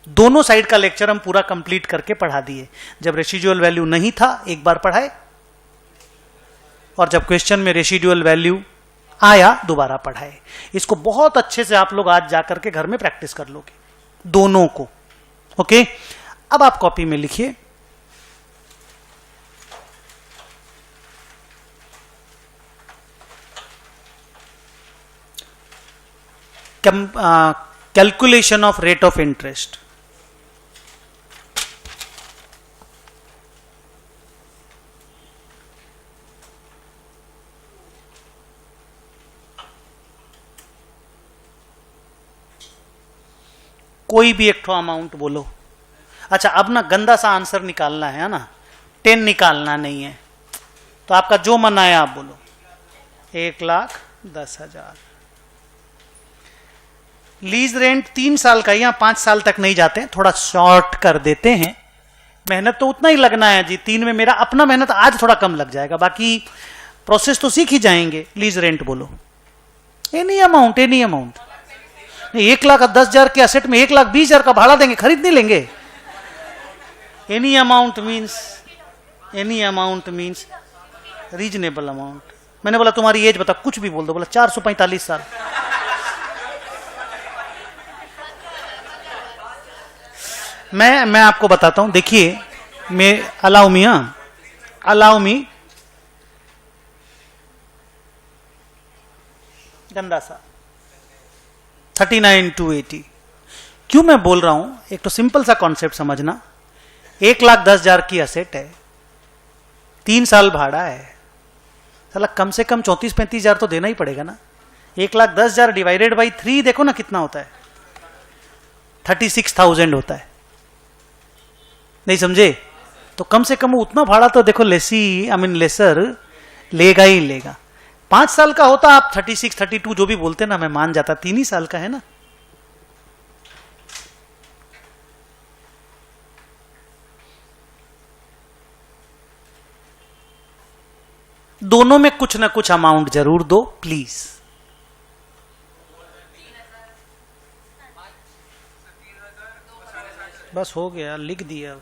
दोनों साइड का लेक्चर हम पूरा कंप्लीट करके पढ़ा दिए। जब रेसिडुअल वैल्यू नहीं था एक बार पढ़ाए, और जब क्वेश्चन में रेसिडुअल वैल्यू आया दोबारा पढ़ाए। इसको बहुत अच्छे से आप लोग आज जाकर के घर में प्रैक्टिस कर लोगे, दोनों को। ओके, अब आप कॉपी में लिखिए, calculation of rate of interest. कोई भी एक ठो अमाउंट बोलो। अच्छा, अब ना गंदा सा आंसर निकालना है ना, 10 निकालना नहीं है। तो आपका जो मन आया आप बोलो। 1,10,000। लीज रेंट 3 साल का, या 5 साल तक नहीं जाते, थोड़ा शॉर्ट कर देते हैं। मेहनत तो उतना ही लगना है जी। 3 में मेरा अपना मेहनत आज थोड़ा कम लग जाएगा, बाकी प्रोसेस तो सीख ही जाएंगे। लीज रेंट बोलो। Any amount, any amount. 1,10,000 के असेट में 1,20,000 का भाड़ा देंगे, खरीद नहीं लेंगे। Any amount means reasonable amount. मैंने बोला तुम्हारी एज बता, कुछ भी बोल दो। बोला 445 साल। मैं आपको बताता हूं, देखिए, मैं अलाउ मी गंदा सा 39,280। क्यों मैं बोल रहा हूं, एक तो सिंपल सा कॉन्सेप्ट समझना, 1,10,000 की असेट है, 3 साल भाड़ा है, साला कम से कम 34-35,000 तो देना ही पड़ेगा ना। 1,10,000 डिवाइडेड बाई 3 देखो ना कितना होता है, 36,000 होता है। नहीं समझे? तो कम से कम उतना भाड़ा तो देखो लेसर लेगा ही लेगा। 5 साल का होता आप 36, 32 जो भी बोलते ना, मैं मान जाता, 3 ही साल का है ना। दोनों में कुछ ना कुछ अमाउंट जरूर दो प्लीज। बस हो गया, लिख दिया,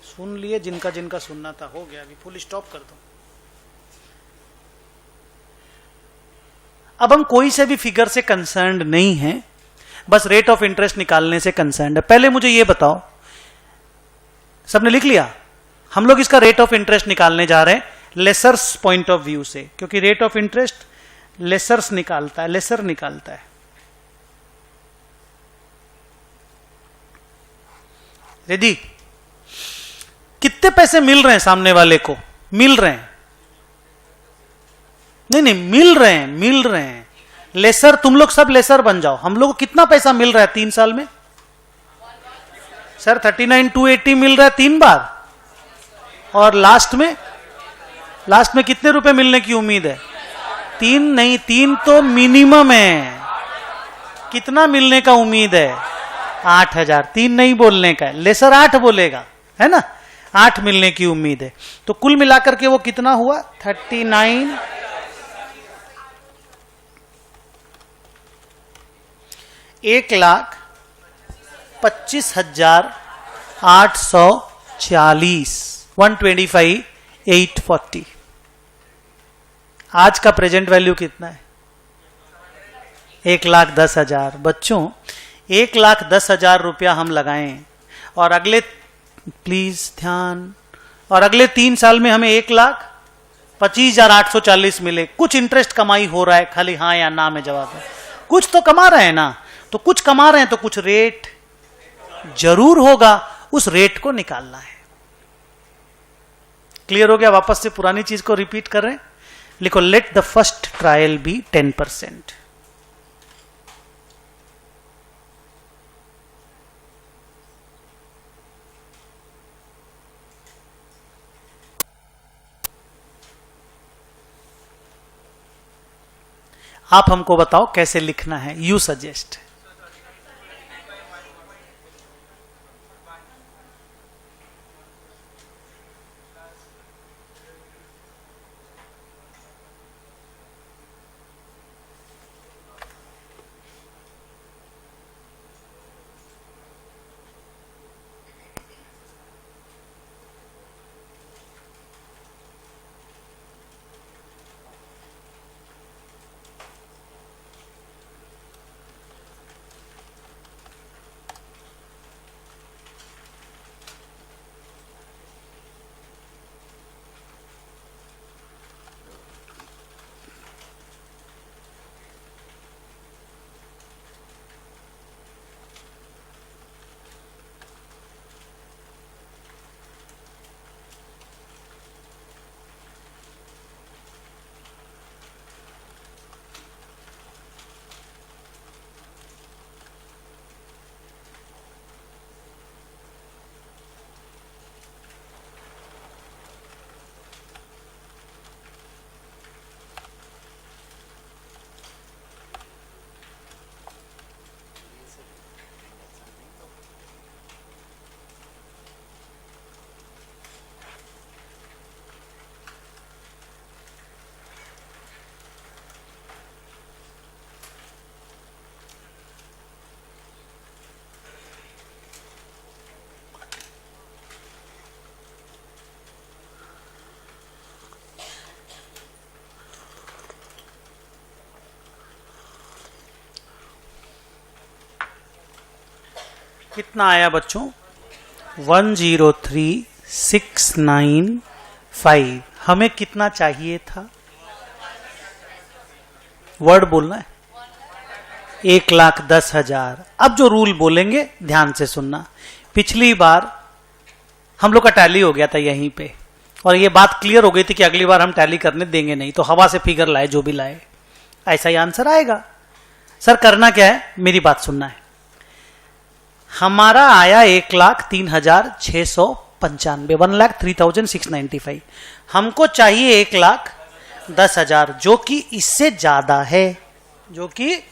सुन लिए जिनका जिनका सुनना था, हो गया, अभी फुल स्टॉप कर दो। अब हम कोई से भी फिगर से कंसर्न्ड नहीं है, बस रेट ऑफ इंटरेस्ट निकालने से कंसर्न्ड है। पहले मुझे यह बताओ, सबने लिख लिया? हम लोग इसका रेट ऑफ इंटरेस्ट निकालने जा रहे हैं लेसर्स पॉइंट ऑफ व्यू से, क्योंकि रेट ऑफ इंटरेस्ट लेसर निकालता है। रेडी? कितने पैसे मिल रहे हैं सामने वाले को? मिल रहे हैं, नहीं मिल रहे हैं। लेसर, तुम लोग सब लेसर बन जाओ। हम लोग को कितना पैसा मिल रहा है 3 साल में? सर 39,280 मिल रहा है 3 बार। और लास्ट में कितने रुपए मिलने की उम्मीद है? 3 नहीं, 3 तो मिनिमम है। कितना मिलने का उम्मीद है? 8,000। 3 नहीं बोलने का है, लेसर 8 बोलेगा, है ना। 8 मिलने की उम्मीद है। तो कुल मिलाकर के वो कितना हुआ? 39, 1,25,840, 125,840। आज का प्रेजेंट वैल्यू कितना है? 1,10,000। बच्चों 1,10,000 रुपया हम लगाएं और अगले, प्लीज ध्यान, और अगले 3 साल में हमें 1,25,840 मिले। कुछ इंटरेस्ट कमाई हो रहा है, खाली हाँ या ना में जवाब है। कुछ तो कमा रहे हैं ना, तो कुछ कमा रहे हैं तो कुछ रेट जरूर होगा, उस रेट को निकालना है। क्लियर हो गया? वापस से पुरानी चीज को रिपीट कर रहे हैं। लिखो, let the first trial be 10%। आप हमको बताओ कैसे लिखना है, यू सजेस्ट। कितना आया बच्चों? 103,695। हमें कितना चाहिए था? वर्ड बोलना है 1,10,000। अब जो रूल बोलेंगे ध्यान से सुनना। पिछली बार हम लोग का टैली हो गया था यहीं पे, और ये बात क्लियर हो गई थी कि अगली बार हम टैली करने देंगे नहीं, तो हवा से फिगर लाए जो भी लाए, ऐसा ही आंसर आएगा। सर करना क्या है, मेरी बात सुनना है। हमारा आया 1,03,695, 1,03,695। हमको चाहिए 1,10,000, जो कि इससे ज्यादा है, जो कि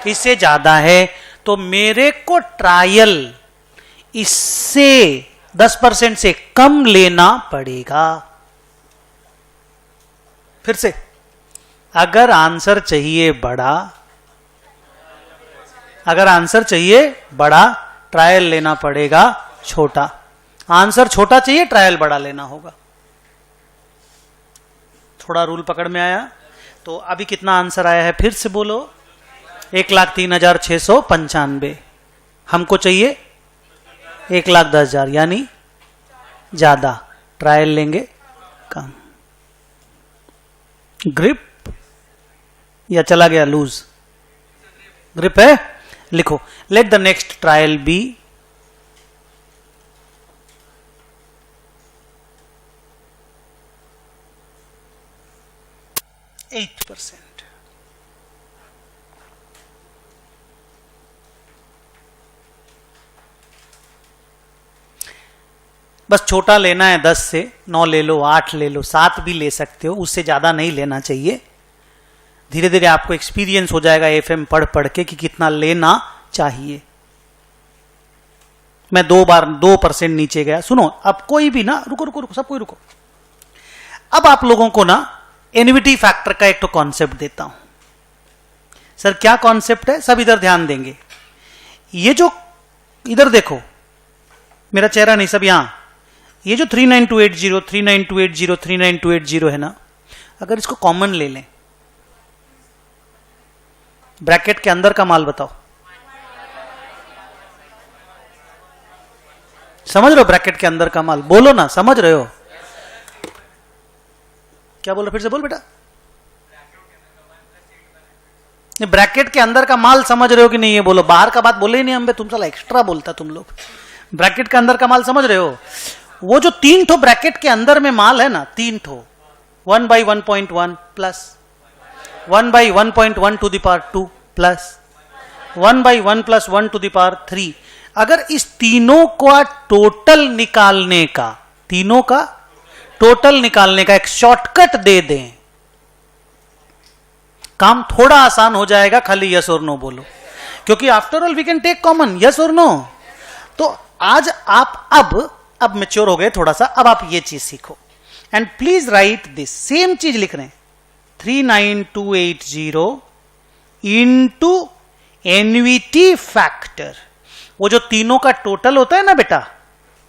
इससे ज्यादा है। तो मेरे को ट्रायल इससे 10% से कम लेना पड़ेगा। फिर से, अगर आंसर चाहिए बड़ा, अगर आंसर चाहिए बड़ा, ट्रायल लेना पड़ेगा छोटा। आंसर छोटा चाहिए, ट्रायल बड़ा लेना होगा। थोड़ा रूल पकड़ में आया? तो अभी कितना आंसर आया है फिर से बोलो? 1,03,695। हमको चाहिए 1,10,000, यानी ज्यादा, ट्रायल लेंगे कम। ग्रिप या चला गया लूज? ग्रिप है? लिखो, let the next trial be 8%। बस छोटा लेना है 10 से, 9 ले लो, 8 ले लो, 7 भी ले सकते हो, उससे ज्यादा नहीं लेना चाहिए। धीरे धीरे आपको एक्सपीरियंस हो जाएगा एफएम पढ़ पढ़ के कि कितना लेना चाहिए। मैं 2% नीचे गया। सुनो, अब कोई भी ना, रुको रुको रुको, सब कोई रुको। अब आप लोगों को ना एन्युइटी फैक्टर का एक तो कॉन्सेप्ट देता हूं। सर क्या कॉन्सेप्ट है? सब इधर ध्यान देंगे। ये जो इधर देखो, मेरा चेहरा नहीं, सब यहां, ये जो 39280 39280 39280 है ना, अगर इसको कॉमन ले लें, ब्रैकेट के अंदर का माल बताओ। समझ रहे हो? ब्रैकेट के अंदर का माल, बोलो ना, समझ रहे हो? क्या बोलो? फिर से बोल बेटा। ब्रैकेट के अंदर का माल समझ रहे हो कि नहीं? ये बोलो। बाहर का बात बोले ही नहीं हम पे, तुम साला एक्स्ट्रा बोलता तुम लोग। ब्रैकेट के अंदर का माल समझ रहे हो? वो जो 3 ठो ब्रैकेट के अंदर में माल है ना, 3 ठो, 1/1.1 plus 1/1.1 to the power 2 plus 1/1 + 1 to the power 3। अगर इस तीनों का टोटल निकालने का, तीनों का टोटल निकालने का एक शॉर्टकट दे दें, काम थोड़ा आसान हो जाएगा। खाली यस और नो बोलो, क्योंकि after all we can take common, yes और नो। तो आज आप अब मैच्योर हो गए थोड़ा सा, अब आप ये चीज सीखो। And please right this, same चीज लिख रहे हैं, 39280 इंटू एन्युइटी फैक्टर। वो जो तीनों का टोटल होता है ना बेटा,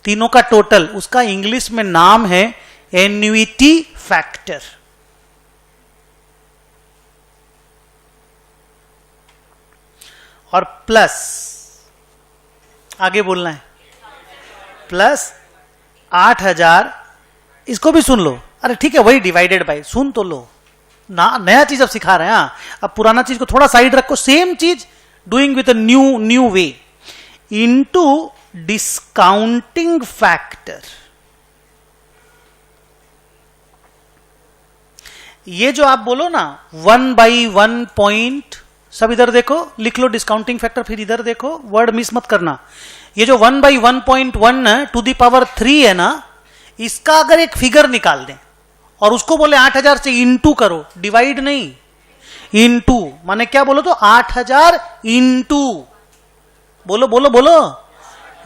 तीनों का टोटल, उसका इंग्लिश में नाम है एन्युइटी फैक्टर। और प्लस, आगे बोलना है, प्लस 8,000। इसको भी सुन लो। अरे ठीक है, वही डिवाइडेड बाय, सुन तो लो ना, नया चीज अब सिखा रहे हैं। हाँ, अब पुराना चीज को थोड़ा साइड रखो, सेम चीज doing with a new way, into discounting factor. ये जो आप बोलो ना 1/1 पॉइंट, सब इधर देखो, लिख लो डिस्काउंटिंग फैक्टर, फिर इधर देखो, वर्ड मिस मत करना। ये जो 1/1.1 टू द पावर 3 है ना, इसका अगर एक फिगर निकाल दें और उसको बोले 8,000 से इंटू करो, डिवाइड नहीं, इंटू, माने क्या बोलो तो 8,000 इंटू, बोलो बोलो बोलो,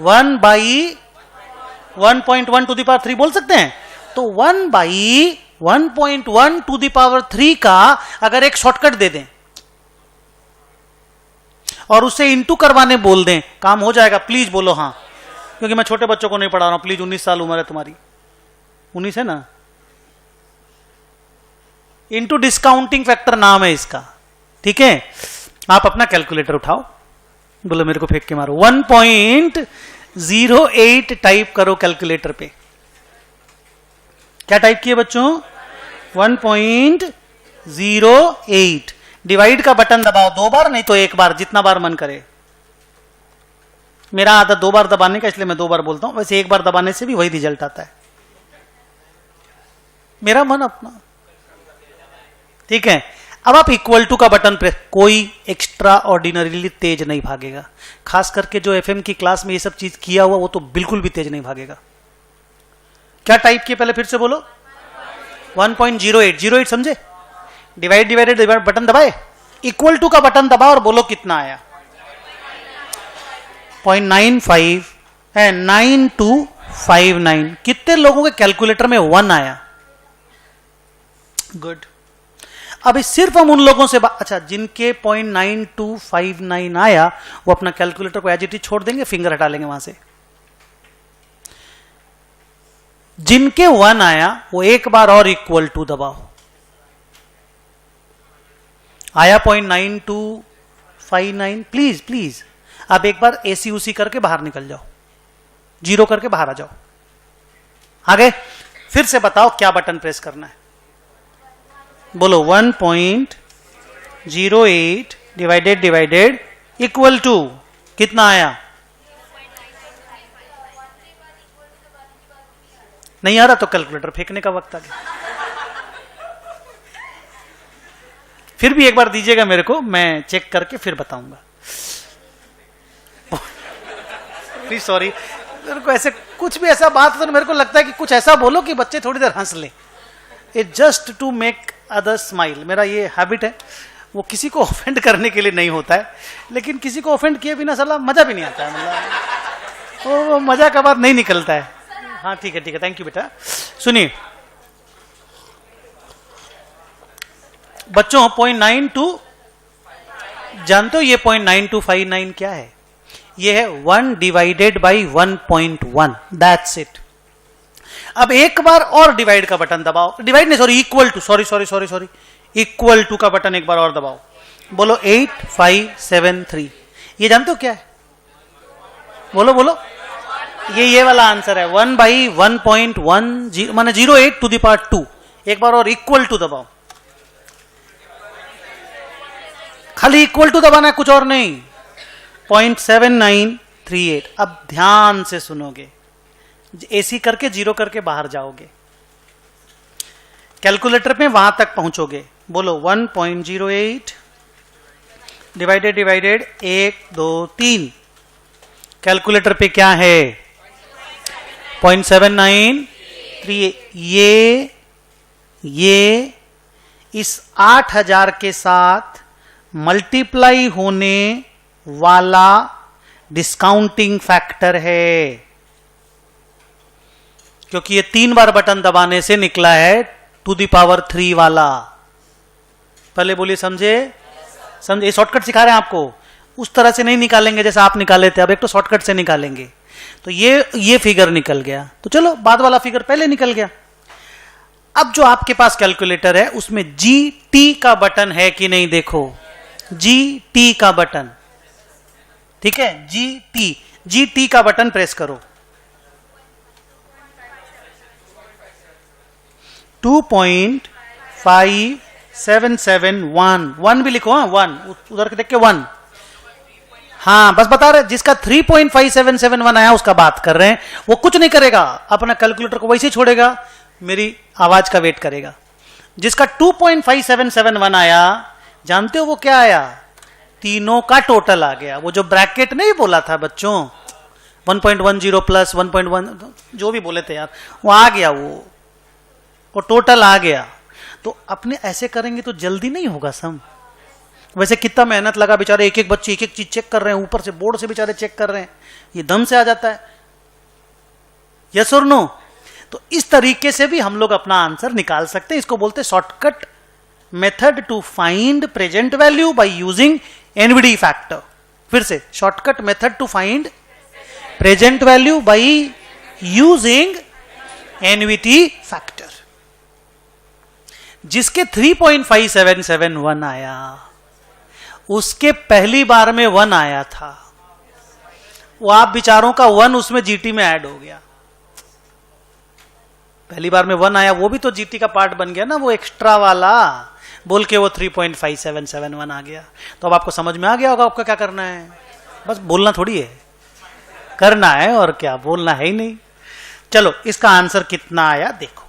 1/1.1 टू द पावर 3 बोल सकते हैं। तो 1/1.1 टू द पावर 3 का अगर एक शॉर्टकट दे दें और उससे इंटू करवाने बोल दें, काम हो जाएगा। प्लीज बोलो हाँ, क्योंकि मैं छोटे बच्चों को नहीं पढ़ा रहा हूं। प्लीज, 19 साल उम्र है तुम्हारी, 19 है ना। इंटू डिस्काउंटिंग फैक्टर नाम है इसका, ठीक है। आप अपना कैलकुलेटर उठाओ, बोलो मेरे को फेंक के मारो, 1.0 08 टाइप करो कैलकुलेटर पे। क्या टाइप किए बच्चों? 1.08। डिवाइड का बटन दबाओ 2 बार, नहीं तो 1 बार, जितना बार मन करे। मेरा आदत 2 बार दबाने का, इसलिए मैं 2 बार बोलता हूं। वैसे 1 बार दबाने से भी वही रिजल्ट आता है, मेरा मन अपना। ठीक है, अब आप इक्वल टू का बटन प्रेस, कोई एक्स्ट्रा ऑर्डिनरीली तेज नहीं भागेगा। खास करके जो एफएम की क्लास में ये सब चीज किया हुआ, वो तो बिल्कुल भी तेज नहीं भागेगा। क्या टाइप किए पहले फिर से बोलो? 1.08। 08 समझे? डिवाइडेड बटन दबाए, इक्वल टू का बटन दबाओ और बोलो कितना आया। 0.95 है, 9259। कितने लोगों के कैलकुलेटर में 1 आया? गुड। अभी सिर्फ हम उन लोगों से अच्छा, जिनके 0.9259 आया, वो अपना कैलकुलेटर को एज इट इज छोड़ देंगे, फिंगर हटा लेंगे वहां से। जिनके 1 आया, वो एक बार और इक्वल टू दबाओ। आया 0.9259। प्लीज प्लीज अब एक बार एसी उसी करके बाहर निकल जाओ, 0 करके बाहर आ जाओ। आगे फिर से बताओ क्या बटन प्रेस करना है, बोलो। 1.08 डिवाइडेड इक्वल टू कितना आया? नहीं आ रहा तो कैलकुलेटर फेंकने का वक्त आ गया। फिर भी एक बार दीजिएगा मेरे को, मैं चेक करके फिर बताऊंगा। सॉरी, मेरे को ऐसे कुछ भी ऐसा बात, तो मेरे को लगता है कि कुछ ऐसा बोलो कि बच्चे थोड़ी देर हंस ले। It just to make other smile. मेरा ये हैबिट है, वो किसी को ऑफेंड करने के लिए नहीं होता है, लेकिन किसी को ऑफेंड किए बिना साला मजा भी नहीं आता है, मतलब वो मजा का बात नहीं निकलता है। हाँ ठीक है, थैंक यू बेटा। सुनिए बच्चों, 0.92 जानते हो ये 0.9259 क्या है? ये है 1 डिवाइडेड बाई 1.1, दैट्स इट। अब एक बार और डिवाइड का बटन दबाओ, डिवाइड नहीं sorry, equal to, sorry, equal to का बटन एक बार और दबाओ, बोलो 8573। ये जानते हो क्या है? बोलो। ये वाला आंसर है 1/1.1 माने 08 टू द पावर 2। एक बार और इक्वल टू दबाओ, खाली इक्वल टू दबाना है, कुछ और नहीं। 0.7938। अब ध्यान से सुनोगे, एसी करके 0 करके बाहर जाओगे, कैलकुलेटर में वहां तक पहुंचोगे, बोलो 1.08 डिवाइडेड 1 2 3। कैलकुलेटर पे क्या है? 0.7938। ये इस 8000 के साथ मल्टीप्लाई होने वाला डिस्काउंटिंग फैक्टर है, क्योंकि ये 3 बार बटन दबाने से निकला है टू द पावर 3 वाला। पहले बोलिए, समझे? समझे? शॉर्टकट सिखा रहे हैं आपको, उस तरह से नहीं निकालेंगे जैसा आप निकाले थे, अब एक तो शॉर्टकट से निकालेंगे। तो ये फिगर निकल गया, तो चलो बाद वाला फिगर पहले निकल गया। अब जो आपके पास कैलकुलेटर है उसमें GT का बटन है कि नहीं, देखो GT का बटन, ठीक है? GT का बटन प्रेस करो। 2.5771 1 भी लिखो। हाँ 1 उधर देख के 1। हाँ बस बता रहे, जिसका 3.5771 आया उसका बात कर रहे हैं। वो कुछ नहीं करेगा, अपना कैलकुलेटर को वैसे ही छोड़ेगा, मेरी आवाज का वेट करेगा। जिसका 2.5771 आया, जानते हो वो क्या आया? तीनों का टोटल आ गया। वो जो ब्रैकेट नहीं बोला था बच्चों, 1.10 प्लस 1.1 जो भी बोले थे यार, वो आ गया, वो टोटल आ गया। तो अपने ऐसे करेंगे तो जल्दी नहीं होगा सम। वैसे कितना मेहनत लगा, बेचारे एक एक बच्चे एक एक चीज चेक कर रहे हैं, ऊपर से बोर्ड से बेचारे चेक कर रहे हैं, ये दम से आ जाता है। यस और नो? तो इस तरीके से भी हम लोग अपना आंसर निकाल सकते हैं। इसको बोलते हैं shortcut method to find present value by using NVD factor. फिर से, shortcut method to find present value by using NVT factor. जिसके 3.5771 आया, उसके पहली बार में 1 आया था, वो आप विचारों का 1 उसमें जीटी में ऐड हो गया। पहली बार में 1 आया, वो भी तो जीटी का पार्ट बन गया ना, वो एक्स्ट्रा वाला बोल के वो 3.5771 आ गया। तो अब आपको समझ में आ गया होगा आपको क्या करना है, बस बोलना थोड़ी है, करना है, और क्या, बोलना है ही नहीं। चलो इसका आंसर कितना आया देखो।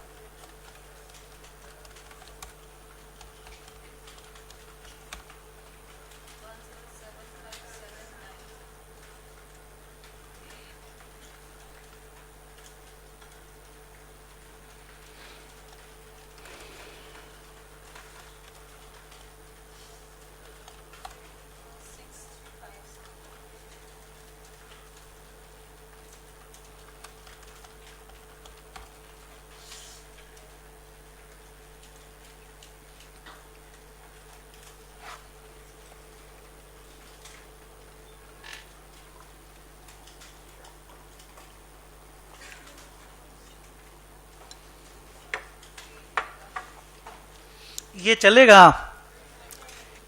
ये चलेगा?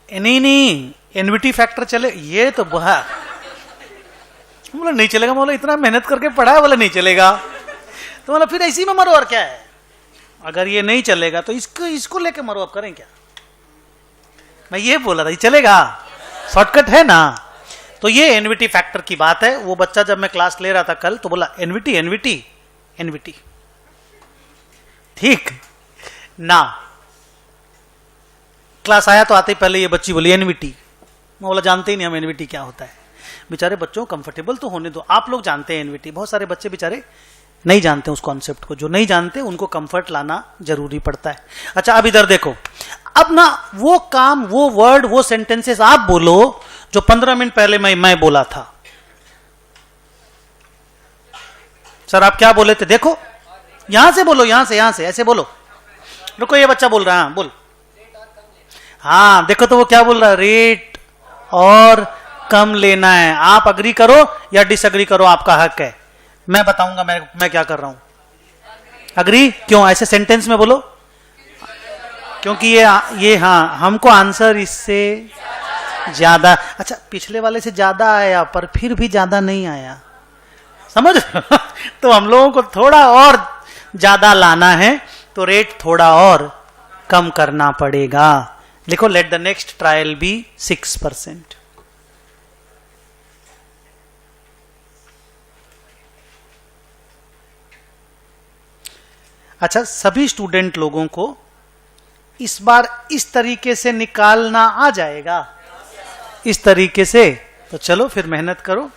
नहीं, एनवीटी फैक्टर चले, ये तो बोला नहीं चलेगा। बोला इतना मेहनत करके पढ़ा है, बोला नहीं चलेगा। तो बोला फिर इसी में मरो, और क्या है। अगर ये नहीं चलेगा तो इसको लेके मरो, अब करें क्या। मैं ये बोला था, ये चलेगा, शॉर्टकट है ना। तो ये एनवीटी फैक्टर की बात है। वो बच्चा जब मैं क्लास ले रहा था कल, तो बोला एनवीटी ठीक ना। क्लास आया तो आते ही पहले ये बच्ची बोली एनवीटी। मैं बोला जानते ही नहीं हम एनवीटी क्या होता है। बेचारे बच्चों कंफर्टेबल तो होने दो, आप लोग जानते हैं एनवीटी, बहुत सारे बच्चे बेचारे नहीं जानते उस कॉन्सेप्ट को। जो नहीं जानते उनको कंफर्ट लाना जरूरी पड़ता है। अच्छा अब इधर देखो, अब ना वो काम, वो वर्ड, वो सेंटेंसेस आप बोलो जो 15 मिनट पहले मैं बोला था। सर आप क्या बोले थे, देखो यहां से बोलो, यहां से ऐसे बोलो। रुको ये बच्चा बोल रहा है, बोल। हाँ देखो तो वो क्या बोल रहा है, रेट और कम लेना है। आप अग्री करो या डिसअग्री करो, आपका हक है। मैं बताऊंगा मैं क्या कर रहा हूं। अग्री क्यों, ऐसे सेंटेंस में बोलो, क्योंकि ये हाँ हमको आंसर इससे ज्यादा, अच्छा पिछले वाले से ज्यादा आया पर फिर भी ज्यादा नहीं आया, समझ तो हम लोगों को थोड़ा और ज्यादा लाना है, तो रेट थोड़ा और कम करना पड़ेगा। लिखो let the next trial be 6%। अच्छा सभी स्टूडेंट लोगों को इस बार इस तरीके से निकालना आ जाएगा, इस तरीके से। तो चलो फिर मेहनत करो।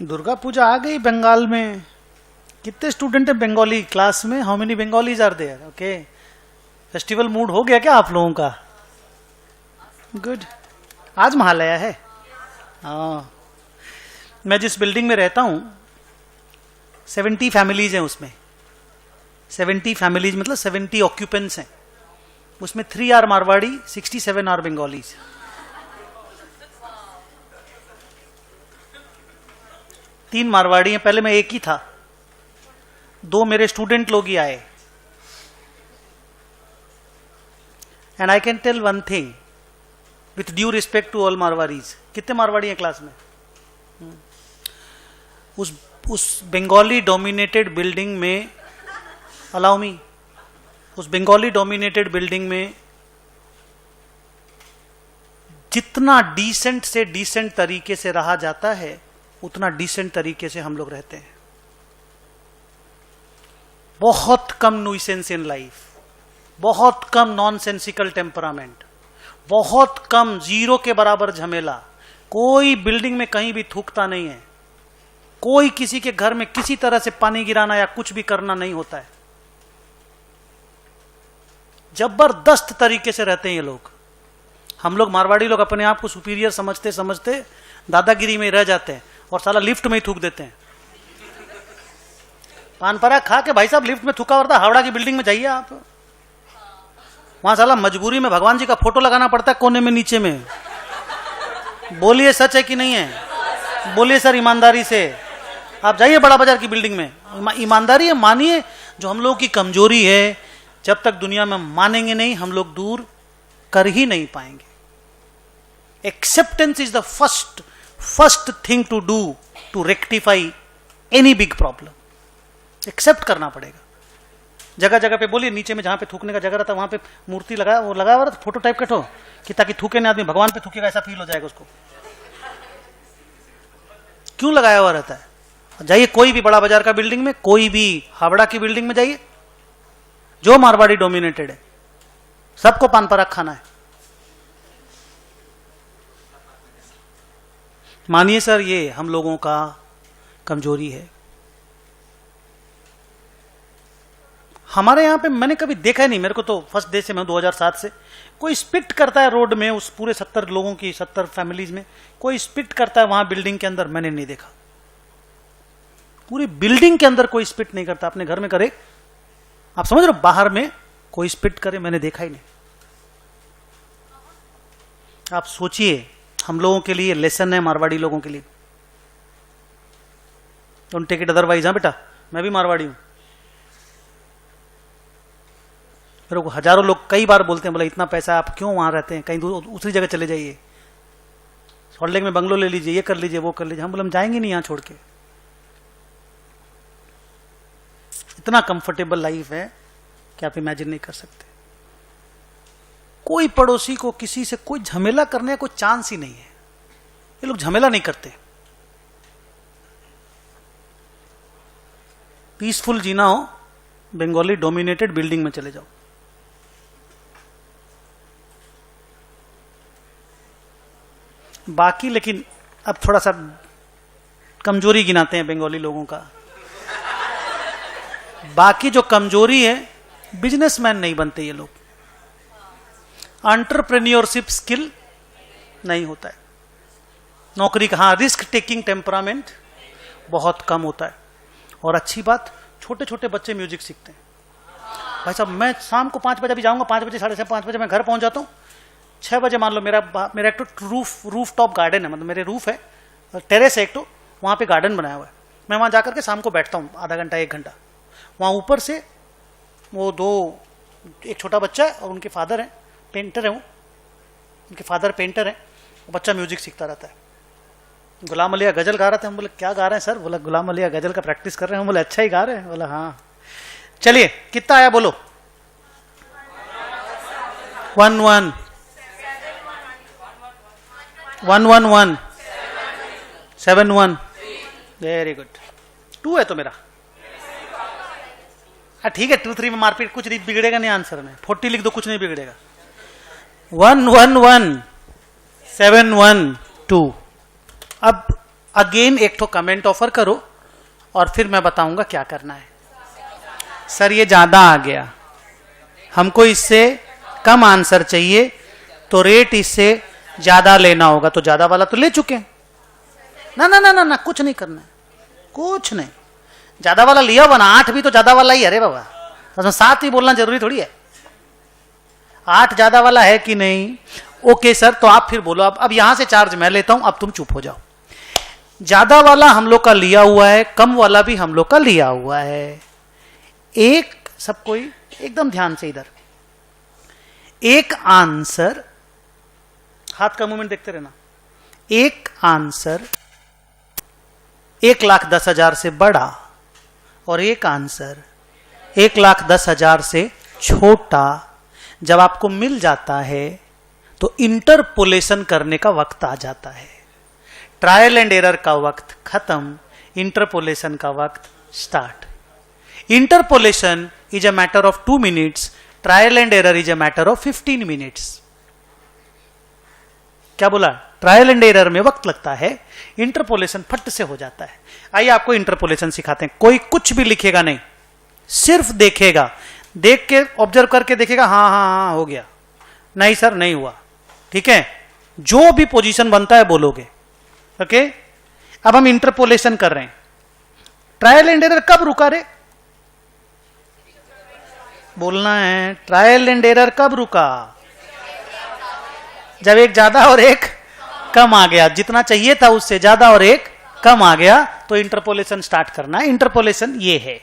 दुर्गा पूजा आ गई बंगाल में। कितने स्टूडेंट है बंगाली क्लास में? How many Bengalis are there? Okay, festival mood हो गया क्या आप लोगों का? गुड। आज महालया है। हाँ, मैं जिस बिल्डिंग में रहता हूं 70 फैमिलीज हैं उसमें। 70 फैमिलीज मतलब 70 ऑक्यूपेंट्स हैं उसमें। 3 आर मारवाड़ी, 67 आर बंगालीज। तीन मारवाड़ी हैं, पहले मैं एक ही था, 2 मेरे स्टूडेंट लोग ही आए। And I can tell one thing with due respect to all Marwaris. कितने मारवाड़ी हैं क्लास में? उस बंगाली डोमिनेटेड बिल्डिंग में, अलाउ मी, उस बंगाली डोमिनेटेड बिल्डिंग में जितना डिसेंट से डिसेंट तरीके से रहा जाता है उतना डिसेंट तरीके से हम लोग रहते हैं। बहुत कम न्यूसेंस इन लाइफ, बहुत कम नॉनसेंसिकल टेम्परामेंट, बहुत कम, 0 के बराबर झमेला। कोई बिल्डिंग में कहीं भी थूकता नहीं है, कोई किसी के घर में किसी तरह से पानी गिराना या कुछ भी करना नहीं होता है। जबरदस्त तरीके से रहते हैं ये लोग। हम लोग मारवाड़ी लोग अपने आप को सुपीरियर समझते समझते दादागिरी में रह जाते हैं और साला लिफ्ट में ही थूक देते हैं। पान पराग खा के भाई साहब लिफ्ट में थूका होता, हावड़ा की बिल्डिंग में जाइए आप, वहां साला मजबूरी में भगवान जी का फोटो लगाना पड़ता है कोने में नीचे में। बोलिए सच है कि नहीं है, बोलिए सर ईमानदारी से। आप जाइए बड़ा बाजार की बिल्डिंग में, ईमानदारी है, मानिए जो हम लोगों की कमजोरी है, जब तक दुनिया में मानेंगे नहीं हम लोग दूर कर ही नहीं पाएंगे। Acceptance is the first thing to do to rectify any big problem. Accept करना पड़ेगा। जगह जगह पे बोलिए, नीचे में जहां पे थूकने का जगह रहता है वहां पे मूर्ति लगा, वो लगा हुआ रहता, फोटो टाइप कटो कि ताकि थूके ना आदमी भगवान पे थूकेगा ऐसा फील हो जाएगा उसको। क्यों लगाया हुआ रहता है? जाइए कोई भी बड़ा बाजार का बिल्डिंग में, कोई भी हावड़ा की बिल्डिंग में जाइए, जो मारवाड़ी डोमिनेटेड है, सबको पान पराग खाना है। मानिए सर ये हम लोगों का कमजोरी है। हमारे यहां पे मैंने कभी देखा ही नहीं, मेरे को तो फर्स्ट डे से मैं 2007 से, कोई स्पिट करता है रोड में, उस पूरे 70 लोगों की 70 फैमिलीज में कोई स्पिट करता है वहां बिल्डिंग के अंदर, मैंने नहीं देखा। पूरी बिल्डिंग के अंदर कोई स्पिट नहीं करता, अपने घर में करे, आप समझ रहे हो, बाहर में कोई स्पिट करे मैंने देखा ही नहीं। आप सोचिए, हम लोगों के लिए लेसन है, मारवाड़ी लोगों के लिए। Don't take it otherwise. हाँ बेटा, मैं भी मारवाड़ी हूं। मेरे को हजारों लोग कई बार बोलते हैं, बोला इतना पैसा आप क्यों वहां रहते हैं, कहीं दूसरी जगह चले जाइए, सॉल्ट लेक में बंगलो ले लीजिए, ये कर लीजिए, वो कर लीजिए। हम बोले हम जाएंगे नहीं यहां छोड़ के। इतना कंफर्टेबल लाइफ है कि आप इमेजिन नहीं कर सकते। कोई पड़ोसी को किसी से कोई झमेला करने का कोई चांस ही नहीं है। ये लोग झमेला नहीं करते। पीसफुल जीना हो, बंगाली डोमिनेटेड बिल्डिंग में चले जाओ। बाकी लेकिन अब थोड़ा सा कमजोरी गिनाते हैं बंगाली लोगों का। बाकी जो कमजोरी है, बिजनेसमैन नहीं बनते ये लोग, एंटरप्रेन्योरशिप स्किल नहीं होता है, नौकरी का, हाँ रिस्क टेकिंग टेम्परामेंट बहुत कम होता है। और अच्छी बात, छोटे छोटे बच्चे म्यूजिक सीखते हैं। भाई साहब मैं शाम को 5 बजे भी जाऊंगा, 5 बजे 6:30 5 बजे मैं घर पहुंच जाता हूँ। 6 बजे मान लो मेरा एक तो रूफ टॉप गार्डन है, मतलब मेरे रूफ है, टेरेस है एक तो, वहां पे गार्डन बनाया हुआ है। मैं वहां जाकर के शाम को बैठता हूँ आधा घंटा 1 घंटा। वहां ऊपर से वो एक छोटा बच्चा है और उनके फादर है, पेंटर है, वो उनके फादर पेंटर है, वो बच्चा म्यूजिक सीखता रहता है। गुलाम अलिया गजल गा रहे थे, हम बोले क्या गा रहे हैं सर? बोला गुलाम अलिया गजल का प्रैक्टिस कर रहे हैं। हम बोले अच्छा ही गा रहे हैं? बोला हाँ। चलिए कितना आया बोलो? 1 1 1 1 1 7 1। Very good. 2 है तो मेरा, ठीक है। 2 3 में मारपीट, कुछ नहीं बिगड़ेगा, नहीं आंसर में 40 लिख दो, कुछ नहीं बिगड़ेगा। 1 1 1 7 1 2। अब अगेन एक तो कमेंट ऑफर करो और फिर मैं बताऊंगा क्या करना है। सर ये ज्यादा आ गया, हमको इससे कम आंसर चाहिए, तो रेट इससे ज्यादा लेना होगा। तो ज्यादा वाला तो ले चुके हैं ना, ना ना ना ना, कुछ नहीं करना है, कुछ नहीं। ज्यादा वाला लिया हुआ ना, 8 भी तो ज्यादा वाला ही। अरे बाबा, उसमें 7 ही बोलना जरूरी थोड़ी है। 8 ज्यादा वाला है कि नहीं? ओके सर, तो आप फिर बोलो। अब यहां से चार्ज मैं लेता हूं, अब तुम चुप हो जाओ। ज्यादा वाला हम लोग का लिया हुआ है, कम वाला भी हम लोग का लिया हुआ है। एक सब कोई एकदम ध्यान से इधर, एक आंसर, हाथ का मूवमेंट देखते रहना। एक आंसर 1,10,000 से बड़ा और एक आंसर 1,10,000 से छोटा जब आपको मिल जाता है तो इंटरपोलेशन करने का वक्त आ जाता है। ट्रायल एंड एरर का वक्त खत्म, इंटरपोलेशन का वक्त start. Interpolation is a matter of 2 minutes, trial and error is a matter of 15 minutes. क्या बोला? ट्रायल एंड एरर में वक्त लगता है, इंटरपोलेशन फट से हो जाता है। आइए आपको इंटरपोलेशन सिखाते हैं। कोई कुछ भी लिखेगा नहीं, सिर्फ देखेगा, देख के ऑब्जर्व करके देखेगा, हाँ हाँ हाँ हो गया, नहीं सर नहीं हुआ, ठीक है, जो भी पोजीशन बनता है बोलोगे। ओके, अब हम इंटरपोलेशन कर रहे हैं। ट्रायल एंड एरर कब रुका रे? बोलना है, ट्रायल एंड एरर कब रुका? जब एक ज्यादा और एक कम आ गया, जितना चाहिए था उससे ज्यादा और एक कम आ गया, तो इंटरपोलेशन स्टार्ट करना है। इंटरपोलेशन ये है,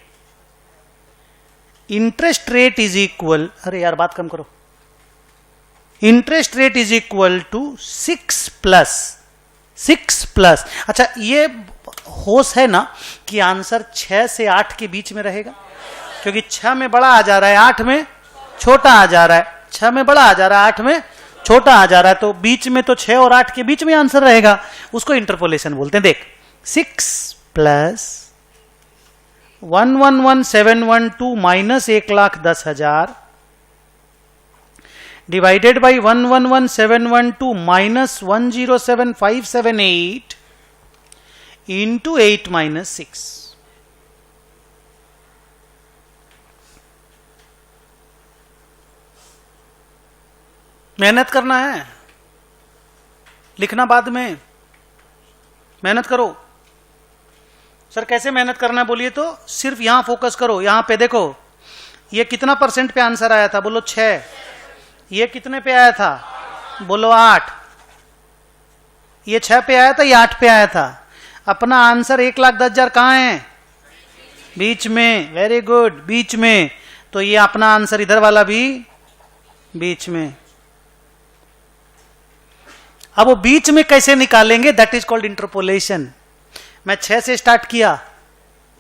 इंटरेस्ट रेट इज इक्वल, अरे यार बात कम करो, interest rate is equal to 6 plus, अच्छा ये होश है ना कि आंसर 6 से 8 के बीच में रहेगा, क्योंकि 6 में बड़ा आ जा रहा है, 8 में छोटा आ जा रहा है, 6 में बड़ा आ जा रहा है, 8 में छोटा आ जा रहा है, तो बीच में तो 6 और 8 के बीच में आंसर रहेगा, उसको इंटरपोलेशन बोलते हैं। देख, 6 plus 111,712 minus 1,10,000 divided by 111,712 minus 107,578 into 8 minus 6। मेहनत करना है, लिखना बाद में, मेहनत करो। सर कैसे मेहनत करना है बोलिए तो? सिर्फ यहां फोकस करो, यहां पे देखो, ये कितना परसेंट पे आंसर आया था? बोलो 6। ये कितने पे आया था? बोलो 8। ये 6 पे आया था, ये 8 पे आया था। अपना आंसर 1,10,000 कहां है? बीच में, वेरी गुड, बीच में। तो ये अपना आंसर इधर वाला भी बीच में। अब वो बीच में कैसे निकालेंगे? That is called interpolation. मैं 6 से स्टार्ट किया,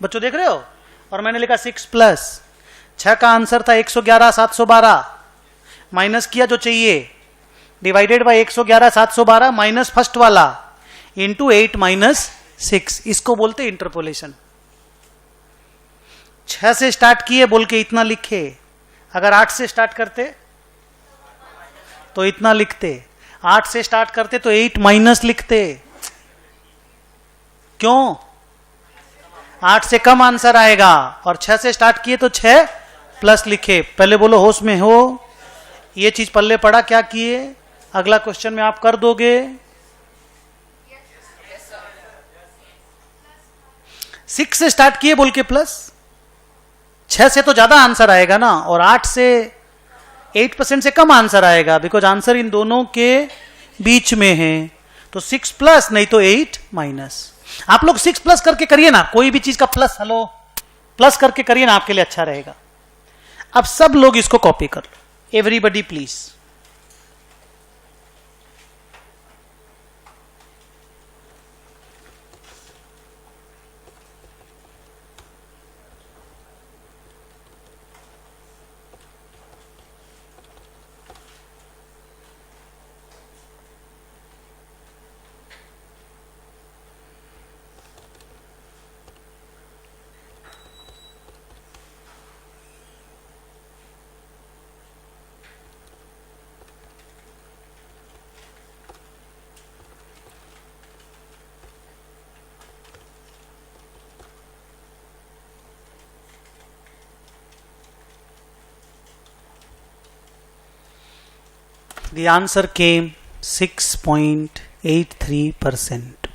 बच्चों देख रहे हो, और मैंने लिखा 6 प्लस 6 का आंसर था 111,712, माइनस किया जो चाहिए, डिवाइडेड बाय 111,712 माइनस फर्स्ट वाला इंटू 8 माइनस 6, इसको बोलते इंटरपोलेशन। 6 से स्टार्ट किए बोल के इतना लिखे, अगर 8 से स्टार्ट करते तो इतना लिखते, 8 से स्टार्ट करते तो 8 माइनस लिखते। क्यों? 8 से कम आंसर आएगा, और 6 से स्टार्ट किए तो 6 प्लस लिखे। पहले बोलो होश में हो, ये चीज पल्ले पड़ा क्या किए? अगला क्वेश्चन में आप कर दोगे। 6 से स्टार्ट किए बोल के प्लस, 6 से तो ज्यादा आंसर आएगा ना, और 8 से 8% से कम आंसर आएगा, बिकॉज आंसर इन दोनों के बीच में है। तो 6 प्लस नहीं तो 8 माइनस। आप लोग 6 प्लस करके करिए ना, कोई भी चीज का प्लस, हेलो, प्लस करके करिए ना, आपके लिए अच्छा रहेगा। अब सब लोग इसको कॉपी कर लो, everybody please. The answer came 6.83%.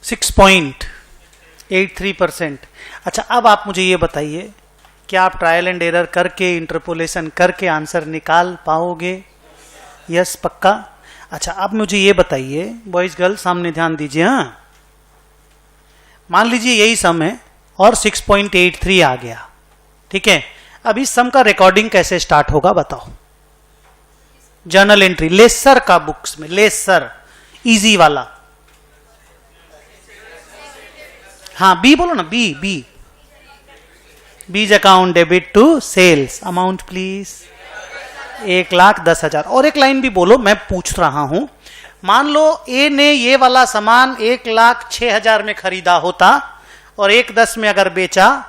6.83%। अच्छा, अब आप मुझे ये बताइए, क्या आप ट्रायल एंड एरर करके, इंटरपोलेशन करके आंसर निकाल पाओगे? यस, पक्का। अच्छा, अब मुझे ये बताइए, बॉयज गर्ल्स सामने ध्यान दीजिए। हाँ, मान लीजिए यही सम है और 6.83 आ गया, ठीक है। अब इस सम का रिकॉर्डिंग कैसे स्टार्ट होगा बताओ? जर्नल एंट्री, लेसर का बुक्स में, लेसर इजी वाला। हाँ, बी बोलो ना, B B. B's account debit to sales, amount please 1,10,000। और एक लाइन भी बोलो, मैं पूछ रहा हूं, मान लो ए ने ये वाला सामान 1,06,000 में खरीदा होता और 1,10 में अगर बेचा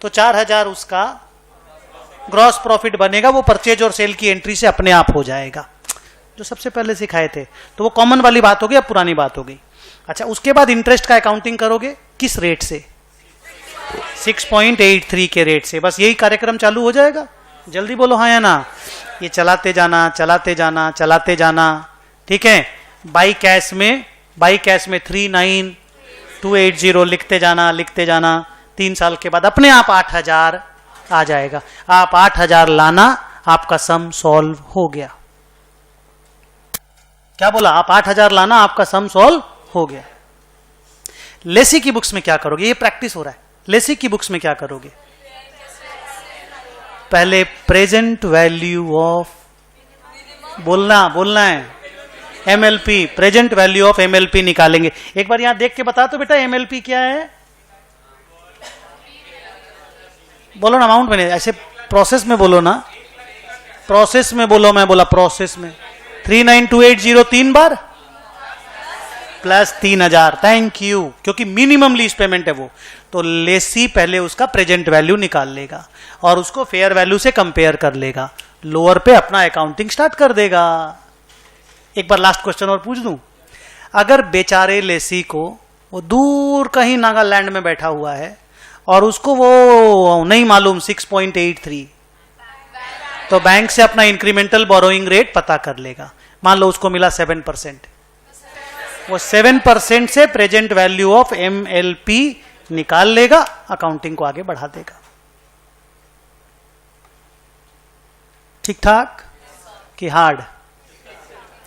तो 4,000 उसका ग्रॉस प्रॉफिट बनेगा। वो परचेज और सेल की एंट्री से अपने आप हो जाएगा, जो सबसे पहले सिखाए थे। तो वो कॉमन वाली बात होगी, अब पुरानी बात हो गई। अच्छा, उसके बाद इंटरेस्ट का अकाउंटिंग करोगे किस रेट से? 6.83 के रेट से। बस यही कार्यक्रम चालू हो जाएगा। जल्दी बोलो हाँ या ना। ये चलाते जाना, चलाते जाना, चलाते जाना, ठीक है। बाई कैश में 39280 लिखते जाना, लिखते जाना। 3 साल के बाद अपने आप 8,000 आ जाएगा। आप 8,000 लाना, आपका सम सॉल्व हो गया। क्या बोला? आप 8,000 लाना, आपका सम सॉल्व हो गया। लेसी की बुक्स में क्या करोगे? ये प्रैक्टिस हो रहा है। लेसी की बुक्स में क्या करोगे? पहले प्रेजेंट वैल्यू ऑफ, बोलना है, MLP, present value of MLP निकालेंगे। एक बार यहां देख के बता तो बेटा, एमएलपी क्या है? बोलो ना, अमाउंट में नहीं, ऐसे प्रोसेस में बोलो ना, प्रोसेस में बोलो। मैं बोला प्रोसेस में 39280 3 बार प्लस 3,000। थैंक यू, क्योंकि मिनिमम लीज पेमेंट है वो। तो लेसी पहले उसका प्रेजेंट वैल्यू निकाल लेगा और उसको फेयर वैल्यू से कंपेयर कर लेगा, लोअर पे अपना अकाउंटिंग स्टार्ट कर देगा। एक बार लास्ट क्वेश्चन और पूछ दूं, अगर बेचारे लेसी को, वो दूर कहीं नागालैंड में बैठा हुआ है और उसको वो नहीं मालूम 6.83, तो बैंक से अपना इंक्रीमेंटल बोरोइंग रेट पता कर लेगा। मान लो उसको मिला 7%, वो 7% से प्रेजेंट वैल्यू ऑफ एमएलपी निकाल लेगा, अकाउंटिंग को आगे बढ़ा देगा। ठीक ठाक कि हार्ड?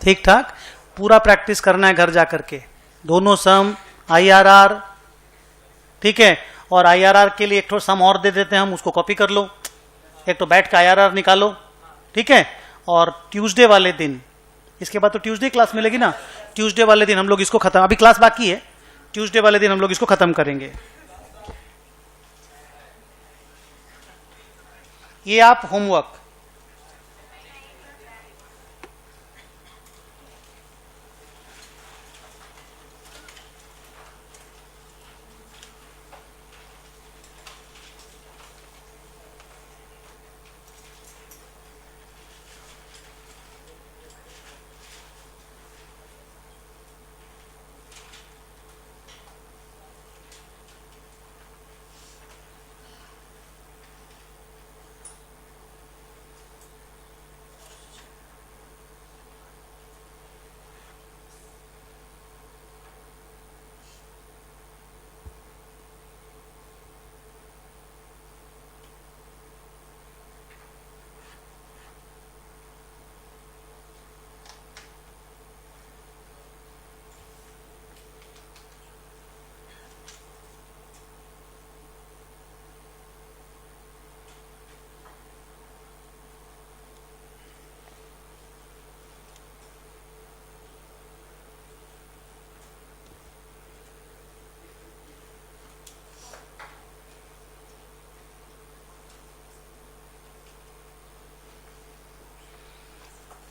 ठीक ठाक। पूरा प्रैक्टिस करना है घर जाकर के, दोनों सम, आईआरआर, ठीक है। और आईआरआर के लिए एक थोड़ा सम और दे देते हैं हम, उसको कॉपी कर लो। एक तो बैठ के आईआरआर निकालो, ठीक है। और ट्यूसडे वाले दिन, इसके बाद तो ट्यूसडे क्लास मिलेगी ना, ट्यूसडे वाले दिन हम लोग इसको खत्म, अभी क्लास बाकी है, ट्यूसडे वाले दिन हम लोग इसको खत्म करेंगे। ये आप होमवर्क,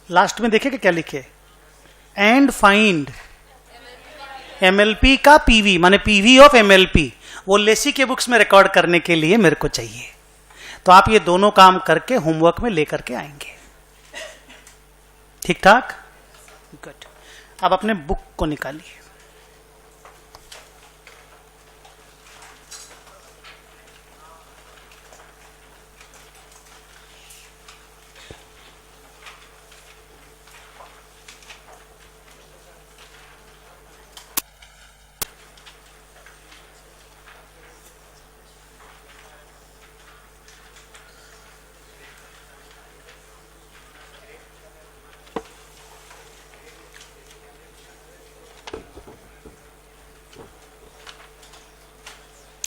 लास्ट में देखेगा क्या लिखे, एंड फाइंड एमएलपी का पीवी, माने पीवी ऑफ एमएलपी, वो लेसी के बुक्स में रिकॉर्ड करने के लिए मेरे को चाहिए। तो आप ये दोनों काम करके होमवर्क में लेकर के आएंगे। ठीक ठाक, गुड। अब अपने बुक को निकालिए।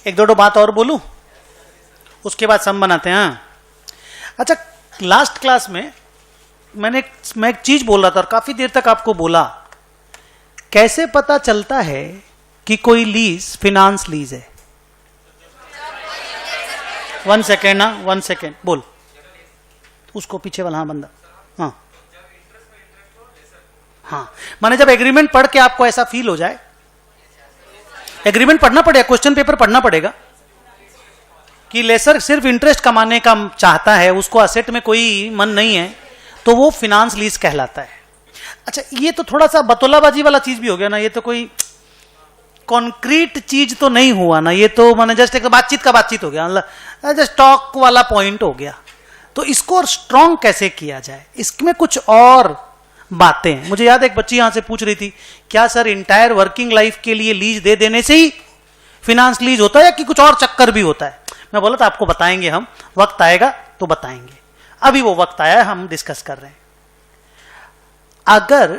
एक दो बात और बोलूं, उसके बाद सम बनाते हैं। अच्छा, लास्ट क्लास में मैं एक चीज बोल रहा था और काफी देर तक आपको बोला, कैसे पता चलता है कि कोई लीज फिनांस लीज है? 1 सेकेंड ना, 1 सेकेंड बोल उसको, पीछे वाला, हाँ बंदा, हाँ हाँ, माने जब एग्रीमेंट पढ़ के आपको ऐसा फील हो जाए, एग्रीमेंट पढ़ना पड़ेगा, क्वेश्चन पेपर पढ़ना पड़ेगा कि लेसर सिर्फ इंटरेस्ट कमाने का चाहता है, उसको असेट में कोई मन नहीं है, तो वो फिनांस लीज कहलाता है। अच्छा, ये तो थोड़ा सा बतौलाबाजी वाला चीज भी हो गया ना, ये तो कोई कॉन्क्रीट चीज तो नहीं हुआ ना, ये तो माने जस्ट एक बातचीत का बातचीत हो गया, मतलब जस्ट टॉक वाला पॉइंट हो गया। तो इसको और स्ट्रॉन्ग कैसे किया जाए, इसमें कुछ और बातें हैं। मुझे याद है एक बच्ची यहां से पूछ रही थी, क्या सर इंटायर वर्किंग लाइफ के लिए लीज दे देने से ही फिनांस लीज होता है या कि कुछ और चक्कर भी होता है? मैं बोला था आपको बताएंगे हम, वक्त आएगा तो बताएंगे, अभी वो वक्त आया है, हम डिस्कस कर रहे हैं। अगर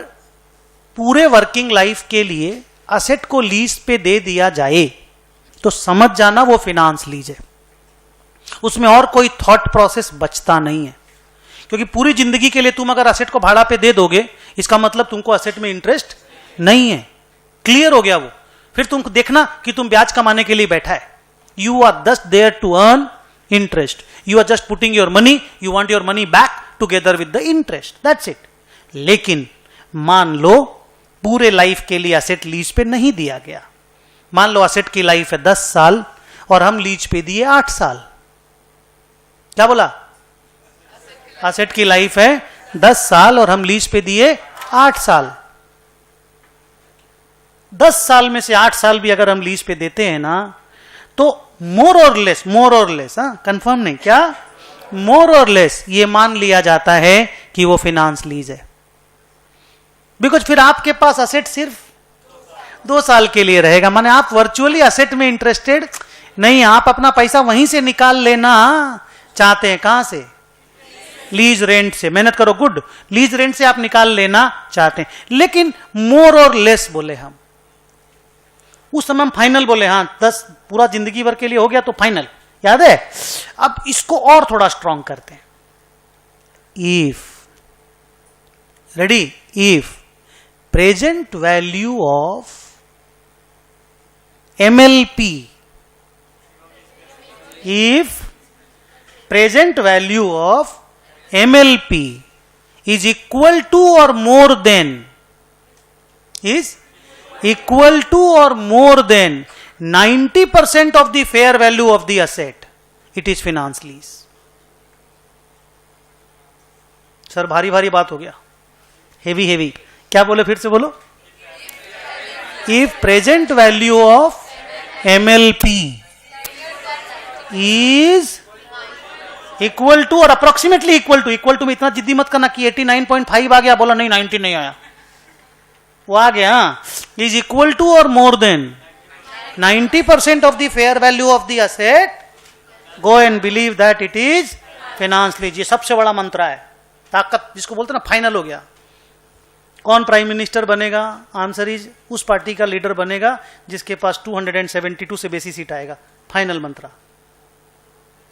पूरे वर्किंग लाइफ के लिए असेट को लीज पे दे दिया जाए तो समझ जाना वो फिनांस लीज है, उसमें और कोई थॉट प्रोसेस बचता नहीं है। क्योंकि पूरी जिंदगी के लिए तुम अगर असेट को भाड़ा पे दे दोगे, इसका मतलब तुमको असेट में इंटरेस्ट नहीं है, क्लियर हो गया वो। फिर तुम देखना कि तुम ब्याज कमाने के लिए बैठा है, you are just there to earn interest, you are just putting your money, you want your money back together with the interest, that's it. लेकिन मान लो पूरे लाइफ के लिए असेट लीज पे नहीं दिया गया, मान लो असेट की लाइफ है 10 साल और हम लीज पे दिए 8 साल, क्या बोला? असेट की लाइफ है 10 साल और हम लीज पे दिए 8 साल। 10 साल में से 8 साल भी अगर हम लीज पे देते हैं ना, तो मोर और लेस, कंफर्म नहीं, क्या मोर और लेस ये मान लिया जाता है कि वो फिनांस लीज है। बिकॉज फिर आपके पास असेट सिर्फ 2 साल के लिए रहेगा, माने आप वर्चुअली असेट में इंटरेस्टेड नहीं, आप अपना पैसा वहीं से निकाल लेना चाहते हैं। कहां से? लीज रेंट से। मेहनत करो, गुड, लीज रेंट से आप निकाल लेना चाहते हैं। लेकिन मोर और लेस बोले हम, उस समय हम फाइनल बोले, हाँ 10 पूरा जिंदगी भर के लिए हो गया तो फाइनल, याद है? अब इसको और थोड़ा स्ट्रॉन्ग करते हैं। If, ready, if present value of MLP, if present value of MLP is equal to or more than, is equal to or more than 90% of the fair value of the asset, it is finance lease. Sir भारी भारी बात हो गया, हेवी, क्या बोले, फिर से बोलो। If present value of MLP is equal to और approximately equal to में इतना जिद्दी मत करना कि 89.5 आ गया, बोला नहीं 90 नहीं आया, वो आ गया, is equal to or more than 90% of the fair value of the asset, go and believe that it is finance lease। ये सबसे बड़ा मंत्र है, ताकत जिसको बोलते ना, फाइनल हो गया। कौन प्राइम मिनिस्टर बनेगा? आंसर इज उस पार्टी का लीडर बनेगा जिसके पास 272 से बेसी सीट आएगा, फाइनल मंत्रा।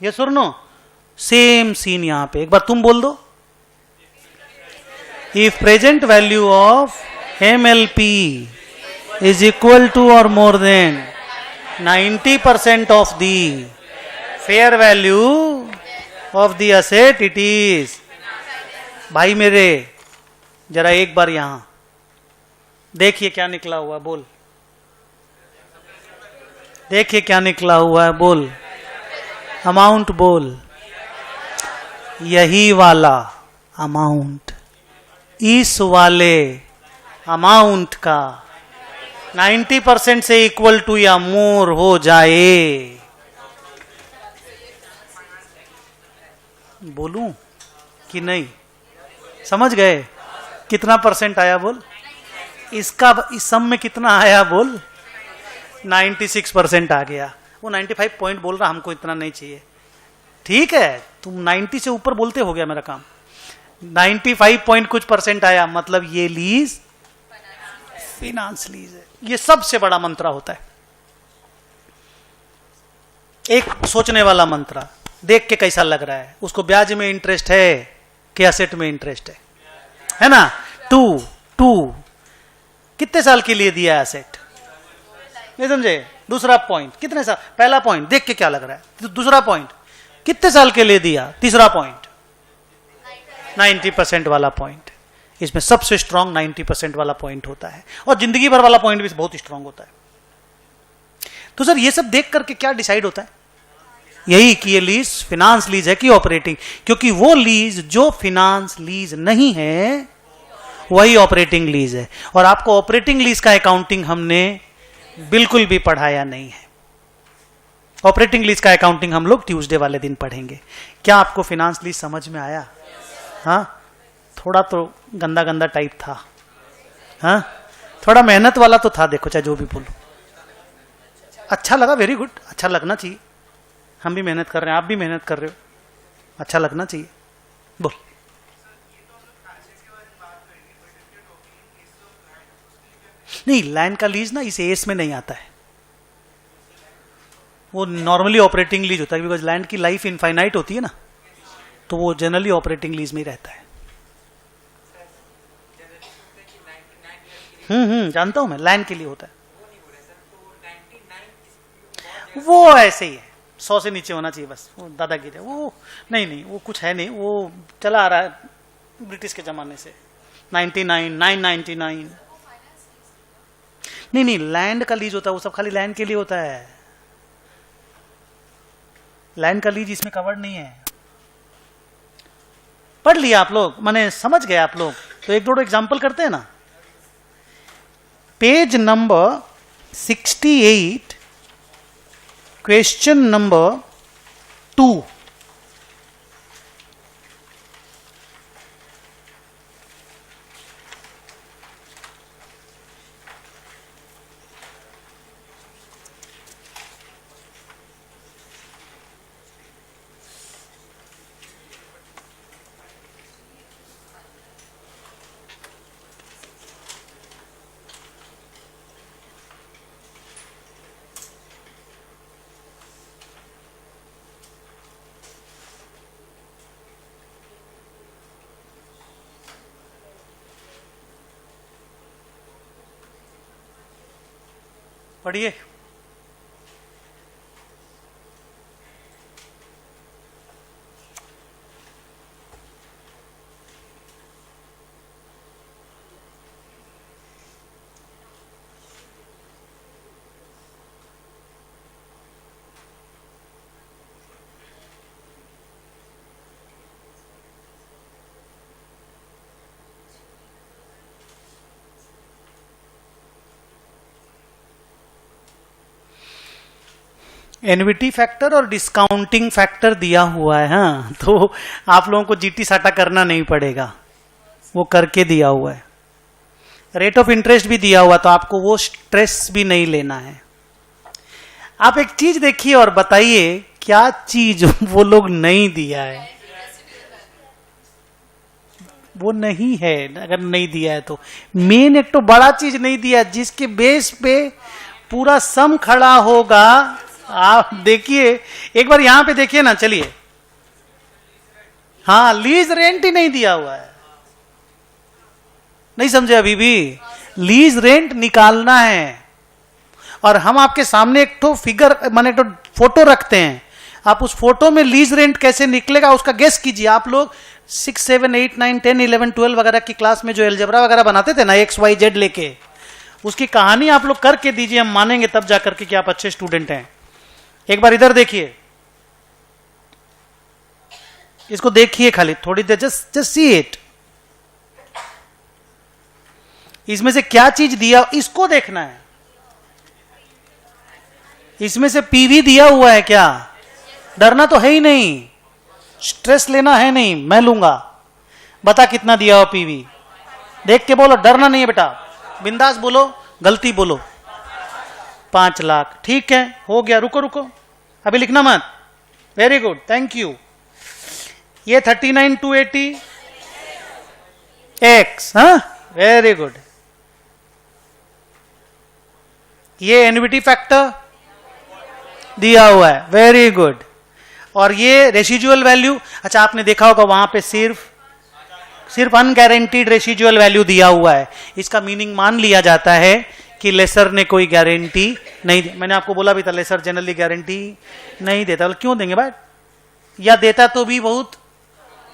ये सुन नो, सेम सीन यहां पे, एक बार तुम बोल दो। If present value of MLP is equal to or more than 90% of the fair value of the asset, it is. भाई मेरे, जरा एक बार यहां देखिए क्या निकला हुआ, बोल, देखिए क्या निकला हुआ है, बोल, अमाउंट बोल, यही वाला अमाउंट, इस वाले अमाउंट का 90% से इक्वल टू या मोर हो जाए, बोलूं कि नहीं? समझ गए? कितना परसेंट आया बोल? इसका इस सम में कितना आया बोल? 96% आ गया। वो 95 पॉइंट बोल रहा, हमको इतना नहीं चाहिए। ठीक है, तुम 90 से ऊपर बोलते हो गया मेरा काम। 95 पॉइंट कुछ परसेंट आया, मतलब ये लीज फिनांस लीज है। ये सबसे बड़ा मंत्रा होता है। एक सोचने वाला मंत्र, देख के कैसा लग रहा है, उसको ब्याज में इंटरेस्ट है कि असेट में इंटरेस्ट है ना? टू कितने साल के लिए दिया है असेट, नहीं समझे? दूसरा पॉइंट कितने साल, पहला पॉइंट देख के क्या लग रहा है, दूसरा पॉइंट कितने साल के लिए दिया, तीसरा पॉइंट 90% वाला पॉइंट। इसमें सबसे स्ट्रांग 90% वाला पॉइंट होता है, और जिंदगी भर वाला पॉइंट भी बहुत स्ट्रांग होता है। तो सर ये सब देख करके क्या डिसाइड होता है? यही कि ये लीज फिनांस लीज है कि ऑपरेटिंग, क्योंकि वो लीज जो फिनांस लीज नहीं है वही ऑपरेटिंग लीज है। और आपको ऑपरेटिंग लीज का अकाउंटिंग हमने बिल्कुल भी पढ़ाया नहीं है। ऑपरेटिंग लीज का अकाउंटिंग हम लोग ट्यूसडे वाले दिन पढ़ेंगे। क्या आपको फिनांस लीज समझ में आया? हाँ, थोड़ा तो गंदा गंदा टाइप था, हाँ थोड़ा मेहनत वाला तो था, देखो चाहे जो भी बोलो। अच्छा लगा, वेरी गुड, अच्छा लगना चाहिए। हम भी मेहनत कर रहे हैं, आप भी मेहनत कर रहे हो, अच्छा लगना चाहिए। बोल। नहीं, लैंड का लीज ना इस एस में नहीं आता है, वो नॉर्मली ऑपरेटिंग लीज होता है, बिकॉज लैंड की लाइफ इनफाइनाइट होती है ना, तो वो जनरली ऑपरेटिंग लीज में ही रहता है। जानता हूं मैं, लैंड के लिए होता है वो, ऐसे ही है, 100 से नीचे होना चाहिए बस, वो दादागिरी है वो। नहीं वो कुछ है नहीं, वो चला आ रहा है ब्रिटिश के जमाने से, 99, 999। नहीं लैंड का लीज होता है, वो सब खाली लैंड के लिए होता है, लैंड का लीज इसमें कवर्ड नहीं है। पढ़ लिया आप लोग, माने समझ गए आप लोग, तो एक दो एग्जांपल करते हैं ना। Page number 68, question number 2। पढ़िए। एनविटी फैक्टर और डिस्काउंटिंग फैक्टर दिया हुआ है, हाँ, तो आप लोगों को जीटी साटा करना नहीं पड़ेगा, वो करके दिया हुआ है। रेट ऑफ इंटरेस्ट भी दिया हुआ, तो आपको वो स्ट्रेस भी नहीं लेना है। आप एक चीज देखिए और बताइए क्या चीज वो लोग नहीं दिया है। वो नहीं है, अगर नहीं दिया है तो मेन एक तो बड़ा चीज नहीं दिया जिसके बेस पे पूरा सम खड़ा होगा। आप देखिए एक बार यहां पे देखिए ना, चलिए, हाँ लीज रेंट ही नहीं दिया हुआ है, नहीं समझे अभी भी? लीज रेंट निकालना है, और हम आपके सामने एक तो फिगर माने तो फोटो रखते हैं, आप उस फोटो में लीज रेंट कैसे निकलेगा उसका गेस कीजिए। आप लोग 6, 7, 8, 9, 10, 11, 12 वगैरह की क्लास में जो एलजेब्रा वगैरह बनाते थे ना, XYZ लेके, उसकी कहानी आप लोग करके दीजिए, हम मानेंगे तब जाकर के कि आप अच्छे स्टूडेंट हैं। एक बार इधर देखिए, इसको देखिए खाली थोड़ी देर, जस्ट सी इट। इसमें से क्या चीज दिया इसको देखना है। इसमें से पीवी दिया हुआ है क्या? डरना तो है ही नहीं, स्ट्रेस लेना है नहीं, मैं लूंगा। बता कितना दिया हो पीवी, देख के बोलो, डरना नहीं है बेटा, बिंदास बोलो, गलती बोलो। 5 लाख, ठीक है, हो गया। रुको रुको, अभी लिखना मत। Very good, thank you. ये 39,280 एक्स, हाँ वेरी गुड। ये एन्युटी फैक्टर दिया हुआ है, वेरी गुड। और ये रेसिजुअल वैल्यू, अच्छा आपने देखा होगा वहां पे सिर्फ अनगारंटीड रेसिजुअल वैल्यू दिया हुआ है। इसका मीनिंग मान लिया जाता है कि लेसर ने कोई गारंटी नहीं दी। मैंने आपको बोला भी था लेसर जनरली गारंटी नहीं देता। क्यों देंगे भाई, या देता तो भी बहुत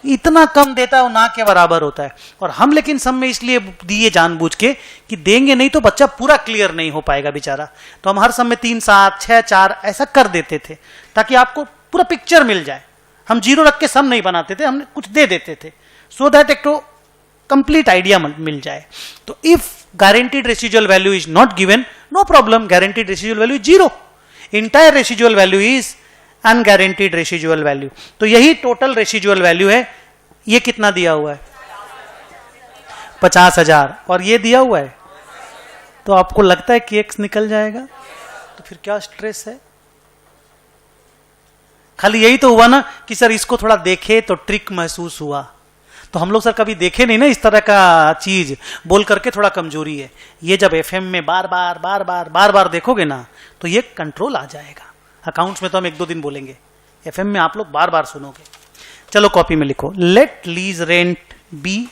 इतना कम देता है, वो ना के बराबर होता है। और हम लेकिन सब में इसलिए दिए जानबूझ के कि देंगे नहीं तो बच्चा पूरा क्लियर नहीं हो पाएगा बेचारा, तो हम हर सब में 3 7 6 4 ऐसा कर देते थे ताकि आपको पूरा पिक्चर मिल जाए। हम 0 रख के सब नहीं बनाते थे, हमने कुछ दे देते थे सो दैट एक तो कंप्लीट आइडिया मिल जाए। तो if guaranteed residual value is not given, no problem, guaranteed residual value 0, entire residual value is unguaranteed residual value. तो यही टोटल रेसिजुअल वैल्यू है। ये कितना दिया हुआ है? 50,000। और ये दिया हुआ है, तो आपको लगता है कि x निकल जाएगा, तो फिर क्या स्ट्रेस है? खाली यही तो हुआ ना कि सर इसको थोड़ा देखे तो ट्रिक महसूस हुआ। तो हम लोग सर कभी देखे नहीं ना इस तरह का चीज, बोल करके थोड़ा कमजोरी है। ये जब एफएम में बार बार देखोगे ना तो ये कंट्रोल आ जाएगा। अकाउंट्स में तो हम 1-2 दिन बोलेंगे, एफएम में आप लोग बार बार सुनोगे। चलो कॉपी में लिखो, let lease rent be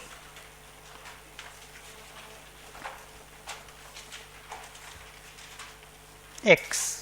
X.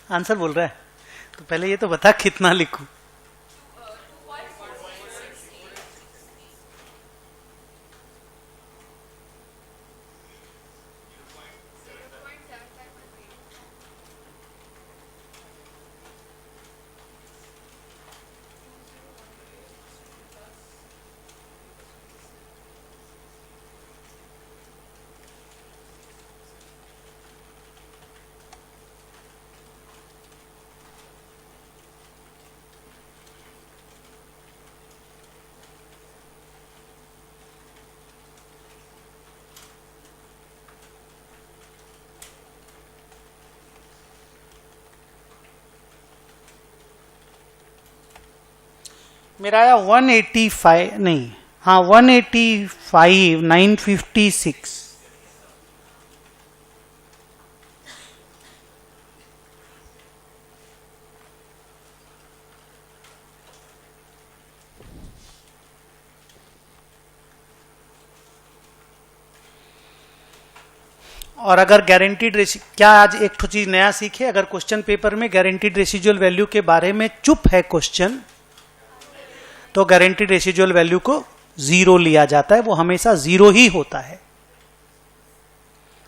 Answer बोल रहा है तो पहले ये तो बता कितना लिखूं। मेरा आया 185 नहीं, हाँ 185,956। और अगर गारंटीड क्या आज एक तो चीज नया सीखे, अगर क्वेश्चन पेपर में गारंटीड रेसिजुअल वैल्यू के बारे में चुप है क्वेश्चन, तो गारंटीड रेसिजुअल वैल्यू को 0 लिया जाता है, वो हमेशा 0 ही होता है।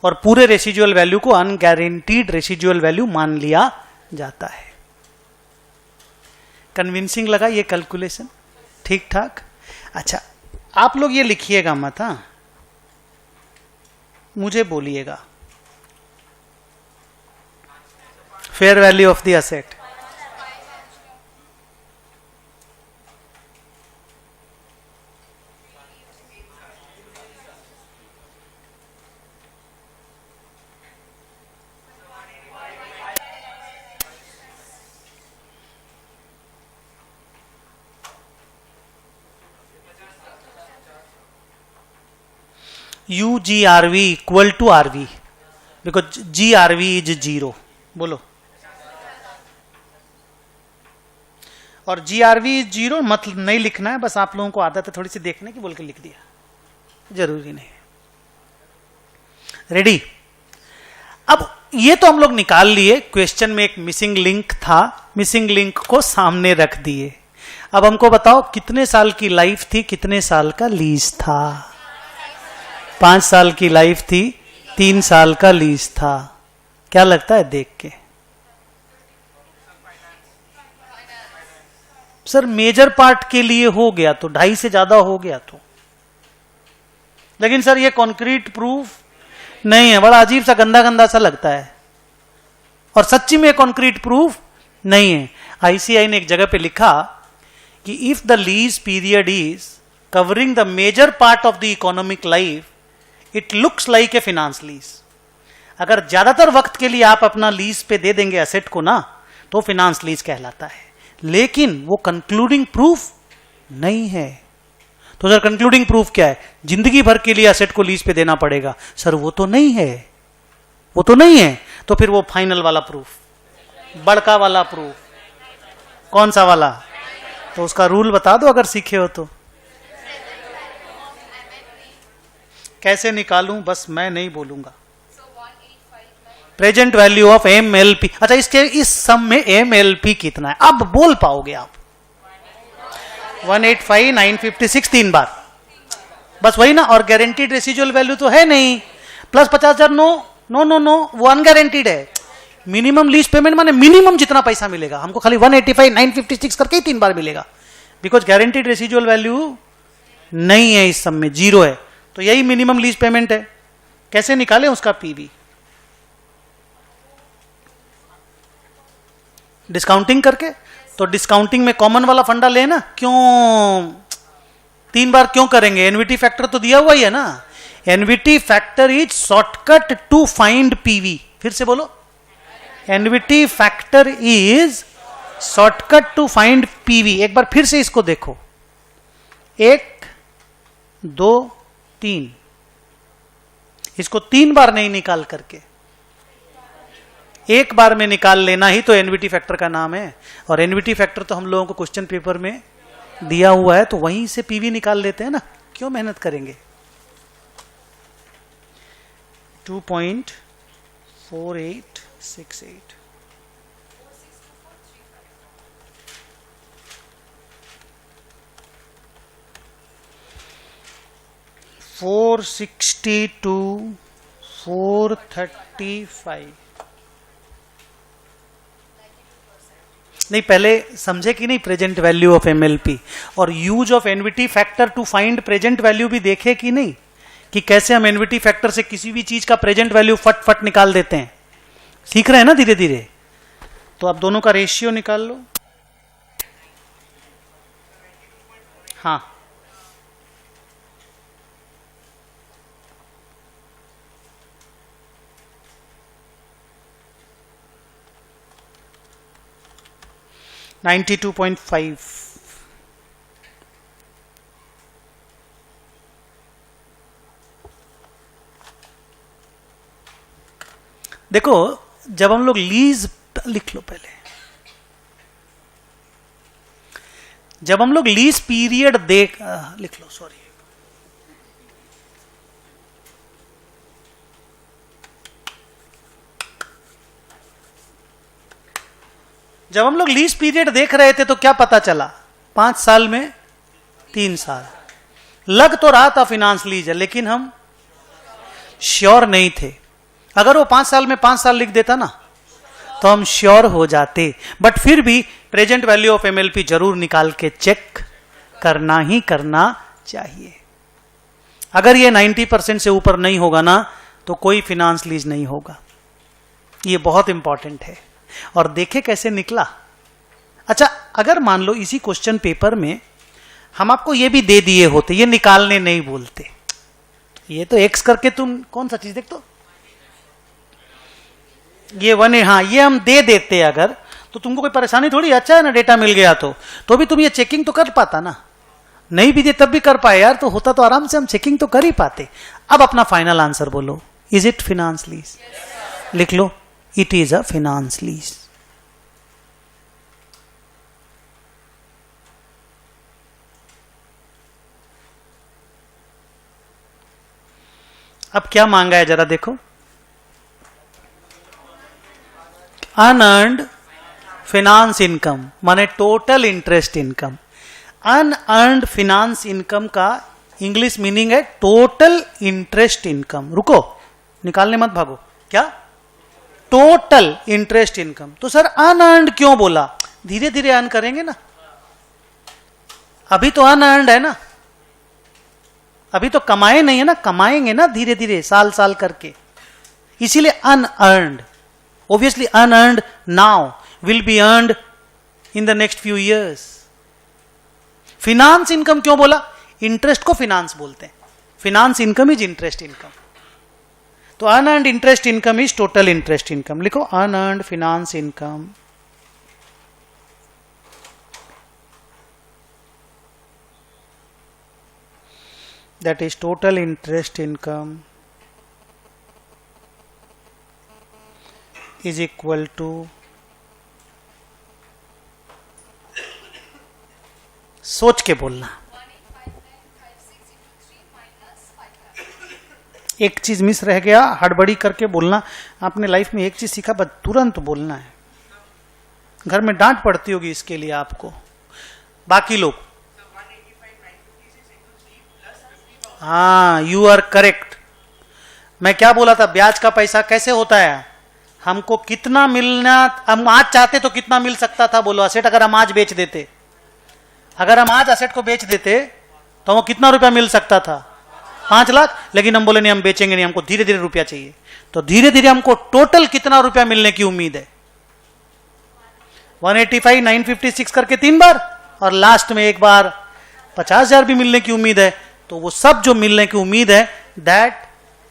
और पूरे रेसिजुअल वैल्यू को अनगारंटीड रेसिजुअल वैल्यू मान लिया जाता है। कन्विंसिंग लगा ये कैलकुलेशन? ठीक ठाक। अच्छा आप लोग ये लिखिएगा मत, हाँ मुझे बोलिएगा। Fair value of the asset, UGRV equal to RV, because GRV is 0। बोलो, और GRV इज 0 मतलब नहीं लिखना है, बस आप लोगों को आदत है थोड़ी सी देखने की, बोल के लिख दिया, जरूरी नहीं है। रेडी? अब ये तो हम लोग निकाल लिए, क्वेश्चन में एक मिसिंग लिंक था, मिसिंग लिंक को सामने रख दिए। अब हमको बताओ कितने साल की लाइफ थी, कितने साल का लीज था? 5 साल की लाइफ थी, 3 साल का लीज था। क्या लगता है देख के? सर मेजर पार्ट के लिए हो गया तो 2.5 से ज्यादा हो गया तो, लेकिन सर ये कॉन्क्रीट प्रूफ नहीं है, बड़ा अजीब सा गंदा गंदा सा लगता है, और सच्ची में कॉन्क्रीट प्रूफ नहीं है। ICAI ने एक जगह पे लिखा कि if the lease period is covering the major part of the economic life, it looks like a finance lease. अगर ज्यादातर वक्त के लिए आप अपना लीज पे दे देंगे एसेट को ना, तो फिनांस लीज कहलाता है, लेकिन वो कंक्लूडिंग प्रूफ नहीं है. तो सर कंक्लूडिंग प्रूफ क्या है? जिंदगी भर के लिए एसेट को लीज पे देना पड़ेगा. सर वो तो नहीं है, वो तो नहीं है. तो फिर वो फाइनल वाला प्रूफ, बड़का वाला प्रूफ, कौन सा वाला? तो उसका रूल बता दो अगर सीखे हो तो. कैसे निकालूं बस मैं नहीं बोलूंगा. Present value of MLP. अच्छा, इसके इस सम में MLP कितना है अब बोल पाओगे आप? 185, 956 तीन बार, बस वही ना. और गारंटीड रेसिजुअल वैल्यू तो है नहीं. Plus 50,000 no no no no, वो अनगारंटीड है. मिनिमम लीज पेमेंट माने मिनिमम जितना पैसा मिलेगा हमको खाली 185, 956 करके ही तीन बार मिलेगा, बिकॉज गारंटीड रेसिजुअल वैल्यू नहीं है इस सम में, जीरो है. तो यही मिनिमम लीज पेमेंट है. कैसे निकालें उसका पीवी? डिस्काउंटिंग करके. तो डिस्काउंटिंग में कॉमन वाला फंडा ले ना. क्यों तीन बार क्यों करेंगे? एनवीटी फैक्टर तो दिया हुआ ही है ना. NVT factor is shortcut to find PV. फिर से बोलो, NVT factor is shortcut to find PV. एक बार फिर से इसको देखो. 1, 2, 3. इसको तीन बार नहीं निकाल करके एक बार में निकाल लेना ही तो एनवीटी फैक्टर का नाम है. और एनवीटी फैक्टर तो हम लोगों को क्वेश्चन पेपर में दिया हुआ है, तो वहीं से पीवी निकाल लेते हैं ना. क्यों मेहनत करेंगे? 2.4868. $462, $435. नहीं, पहले समझे कि नहीं प्रेजेंट वैल्यू ऑफ MLP और use of NVT factor to find present value भी देखे कि नहीं, कि कैसे हम एनवीटी फैक्टर से किसी भी चीज का प्रेजेंट वैल्यू फट फट निकाल देते हैं. सीख रहे हैं ना धीरे धीरे. तो आप दोनों का रेशियो निकाल लो. हाँ, $92.5. देखो, जब हम लोग लीज, लिख लो पहले, जब हम लोग लीज पीरियड लिख लो, सॉरी, जब हम लोग लीज पीरियड देख रहे थे तो क्या पता चला? 5 साल में 3 साल. लग तो रहा था फिनांस लीज है, लेकिन हम श्योर नहीं थे. अगर वो 5 साल में 5 साल लिख देता ना तो हम श्योर हो जाते. बट फिर भी प्रेजेंट वैल्यू ऑफ MLP जरूर निकाल के चेक करना ही करना चाहिए. अगर ये 90% से ऊपर नहीं होगा ना तो कोई फिनांस लीज नहीं होगा. ये बहुत इंपॉर्टेंट है. और देखे कैसे निकला. अच्छा, अगर मान लो इसी क्वेश्चन पेपर में हम आपको ये भी दे दिए होते, ये निकालने नहीं बोलते, ये तो एक्स करके तुम कौन सा चीज देख, तो ये 1, हाँ, ये हम दे देते अगर, तो तुमको कोई परेशानी थोड़ी. अच्छा है ना, डेटा मिल गया तो भी तुम ये चेकिंग तो कर पाता ना. नहीं भी दे तब भी कर पाए यार, तो होता तो आराम से हम चेकिंग तो कर ही पाते. अब अपना फाइनल आंसर बोलो. Is it finance lease? लिख लो, it is a finance lease. अब क्या मांगा है जरा देखो. अनअर्न्ड फिनांस इनकम माने total interest income. Unearned finance income का इंग्लिश मीनिंग है टोटल इंटरेस्ट इनकम. रुको, निकालने मत भागो. क्या? Total interest income. तो सर अनअर्न्ड क्यों बोला? धीरे धीरे अर्न करेंगे ना. अभी तो अनअर्न्ड है ना, अभी तो कमाए नहीं है ना, कमाएंगे ना धीरे धीरे साल साल करके, इसीलिए unearned. Obviously unearned now will be earned in the next few years. Finance income क्यों बोला? इंटरेस्ट को फिनांस बोलते हैं. Finance income is interest income. तो unearned interest income is total interest income. लिखो unearned finance income that is total interest income is equal to सोच के बोलना. एक चीज मिस रह गया, हड़बड़ी करके बोलना. आपने लाइफ में एक चीज सीखा, बस तुरंत बोलना है. घर में डांट पड़ती होगी इसके लिए आपको. बाकी लोग, हाँ यू आर करेक्ट. मैं क्या बोला था, ब्याज का पैसा कैसे होता है, हमको कितना मिलना, हम आज चाहते तो कितना मिल सकता था, बोलो असेट अगर हम आज बेच देते, अगर हम आज असेट को बेच देते तो वो कितना रुपया मिल सकता था, 5 लाख. लेकिन हम बोले नहीं, हम बेचेंगे नहीं, हमको धीरे धीरे रुपया चाहिए. तो धीरे धीरे हमको टोटल कितना रुपया मिलने की उम्मीद है, 185, 956 करके 3 बार, और लास्ट में एक बार 50,000 भी मिलने की उम्मीद है. तो वो सब जो मिलने की उम्मीद है, that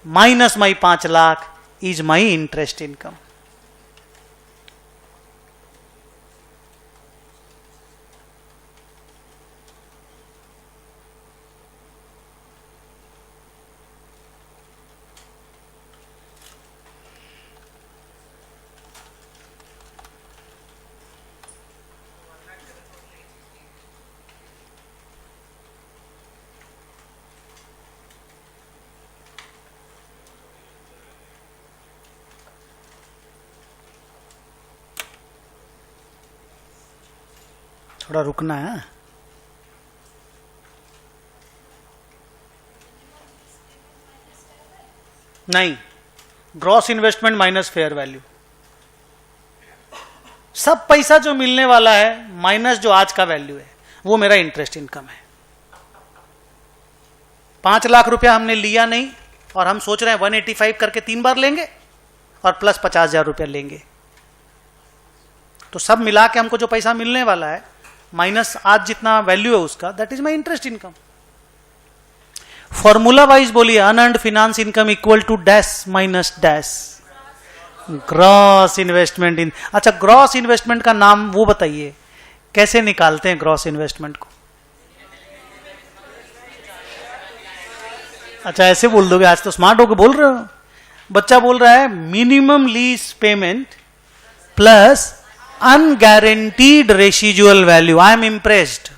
minus my 5 lakh is my interest income. थोड़ा रुकना है. नहीं, gross investment minus fair value. सब पैसा जो मिलने वाला है माइनस जो आज का वैल्यू है, वो मेरा इंटरेस्ट इनकम है. 5 लाख रुपया हमने लिया नहीं, और हम सोच रहे हैं 185 करके 3 बार लेंगे और प्लस 50,000 रुपया लेंगे. तो सब मिला के हमको जो पैसा मिलने वाला है माइनस आज जितना वैल्यू है उसका, that is my interest income. Formula wise बोलिए, unearned finance income equal to dash minus dash gross investment in. अच्छा, ग्रॉस इन्वेस्टमेंट का नाम वो बताइए, कैसे निकालते हैं ग्रॉस इन्वेस्टमेंट को? अच्छा ऐसे बोल दोगे, आज तो स्मार्ट होकर बोल रहे हो. बच्चा बोल रहा है minimum lease payment plus unguaranteed residual value. I am impressed.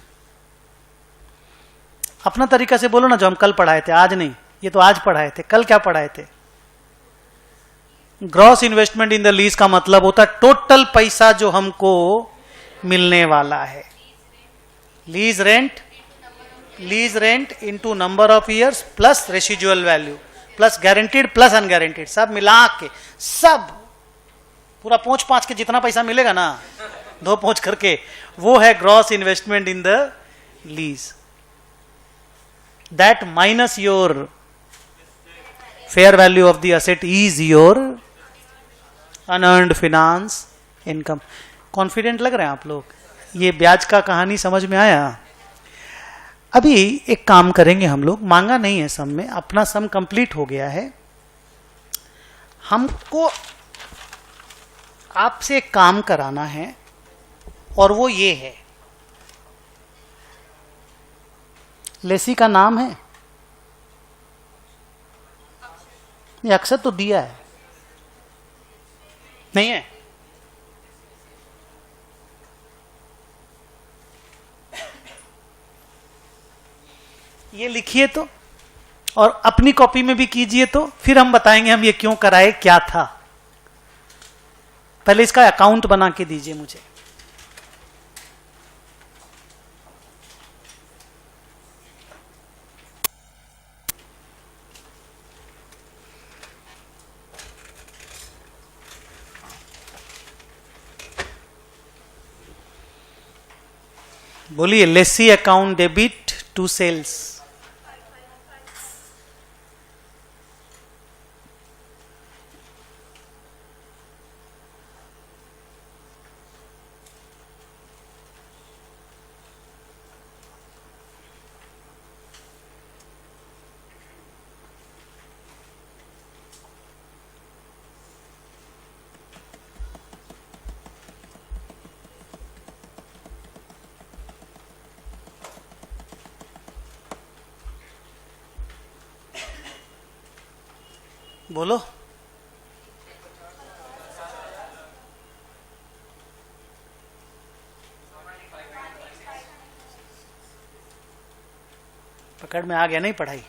अपना तरीका से बोलो ना, जो हम कल पढ़ाए थे, आज नहीं, ये तो आज पढ़ाए थे, कल क्या पढ़ाए थे? Gross investment in the lease का मतलब होता है टोटल पैसा जो हमको मिलने वाला है. Lease rent into number of years plus residual value plus guaranteed plus unguaranteed, सब मिला के, सब पूरा पोंछ पांच के जितना पैसा मिलेगा ना, 2 पोंछ करके, वो है gross investment in the lease. That minus your fair value of the asset is your unearned finance income. Confident लग रहे हैं आप लोग? ये ब्याज का कहानी समझ में आया? अभी एक काम करेंगे हम लोग, मांगा नहीं है सम में, अपना सम कंप्लीट हो गया है. हमको आपसे एक काम कराना है, और वो ये है, लेसी का नाम है, ये अक्सर तो दिया है, नहीं है? ये लिखिए तो, और अपनी कॉपी में भी कीजिए, तो फिर हम बताएंगे हम ये क्यों कराए, क्या था. पहले इसका अकाउंट बना के दीजिए मुझे. बोलिए, lessee account debit to sales. बोलो। पकड़ में आ गया नहीं पढ़ाई।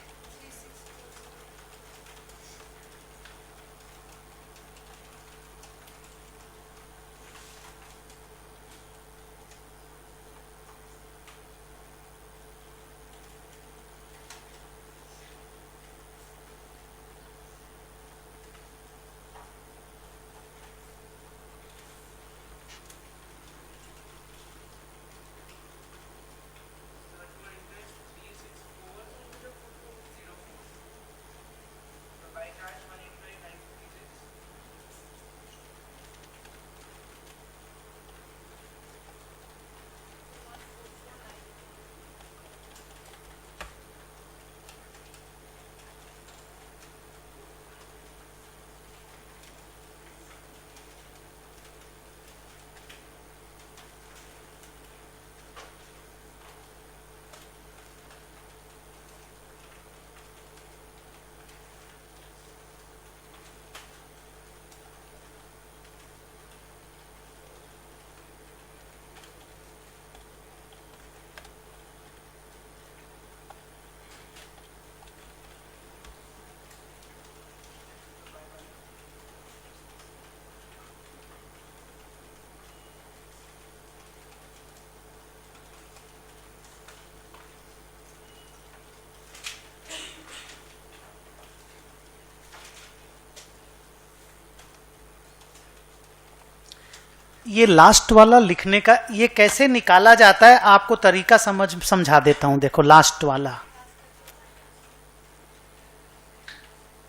ये लास्ट वाला लिखने का ये कैसे निकाला जाता है आपको तरीका समझा देता हूं। देखो लास्ट वाला,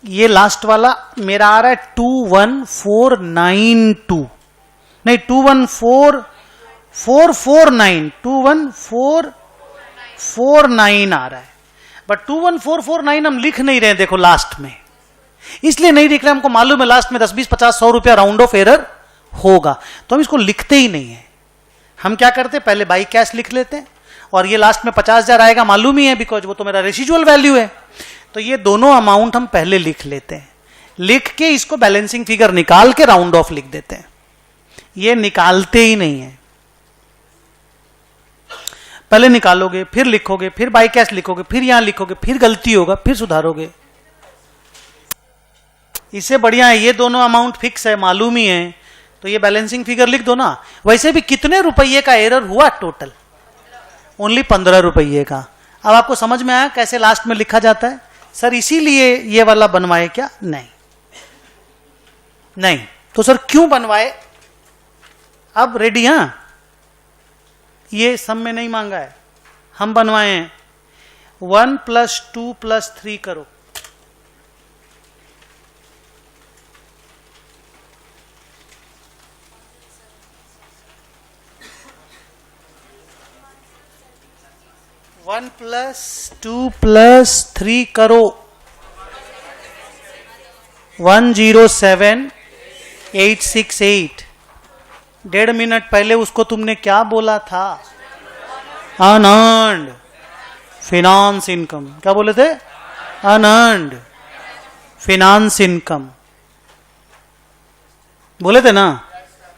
ये लास्ट वाला मेरा आ रहा है 21492, नहीं 214449, 21449 आ रहा है, बट 21449 हम लिख नहीं रहे। देखो लास्ट में इसलिए नहीं लिख रहे, हमको मालूम है लास्ट में 10 20 50 100 रुपया राउंड ऑफ एरर होगा, तो हम इसको लिखते ही नहीं है। हम क्या करते हैं, पहले बाई कैश लिख लेते हैं, और ये लास्ट में 50,000 आएगा मालूम ही है, बिकॉज वो तो मेरा रेसिजुअल वैल्यू है। तो ये दोनों अमाउंट हम पहले लिख लेते हैं, लिख के इसको बैलेंसिंग फिगर निकाल के राउंड ऑफ लिख देते हैं। ये निकालते ही नहीं है, पहले निकालोगे फिर लिखोगे, फिर बाई कैश लिखोगे, फिर यहां लिखोगे, फिर गलती होगा, फिर सुधारोगे। इससे बढ़िया है ये दोनों अमाउंट फिक्स है, मालूम ही है, तो ये बैलेंसिंग फिगर लिख दो ना। वैसे भी कितने रुपये का एरर हुआ टोटल, ओनली 15 रुपये का। अब आपको समझ में आया कैसे लास्ट में लिखा जाता है। सर इसीलिए ये वाला बनवाए क्या? नहीं नहीं, तो सर क्यों बनवाए? अब रेडी? हां, ये सब में नहीं मांगा है, हम बनवाए हैं। 1 + 2 + 3 करो, वन प्लस 2 + 3 करो, 107868। 1.5 मिनट पहले उसको तुमने क्या बोला था? Unearned finance income. क्या बोले थे? अनअर्न्ड फिनांस इनकम बोले थे ना,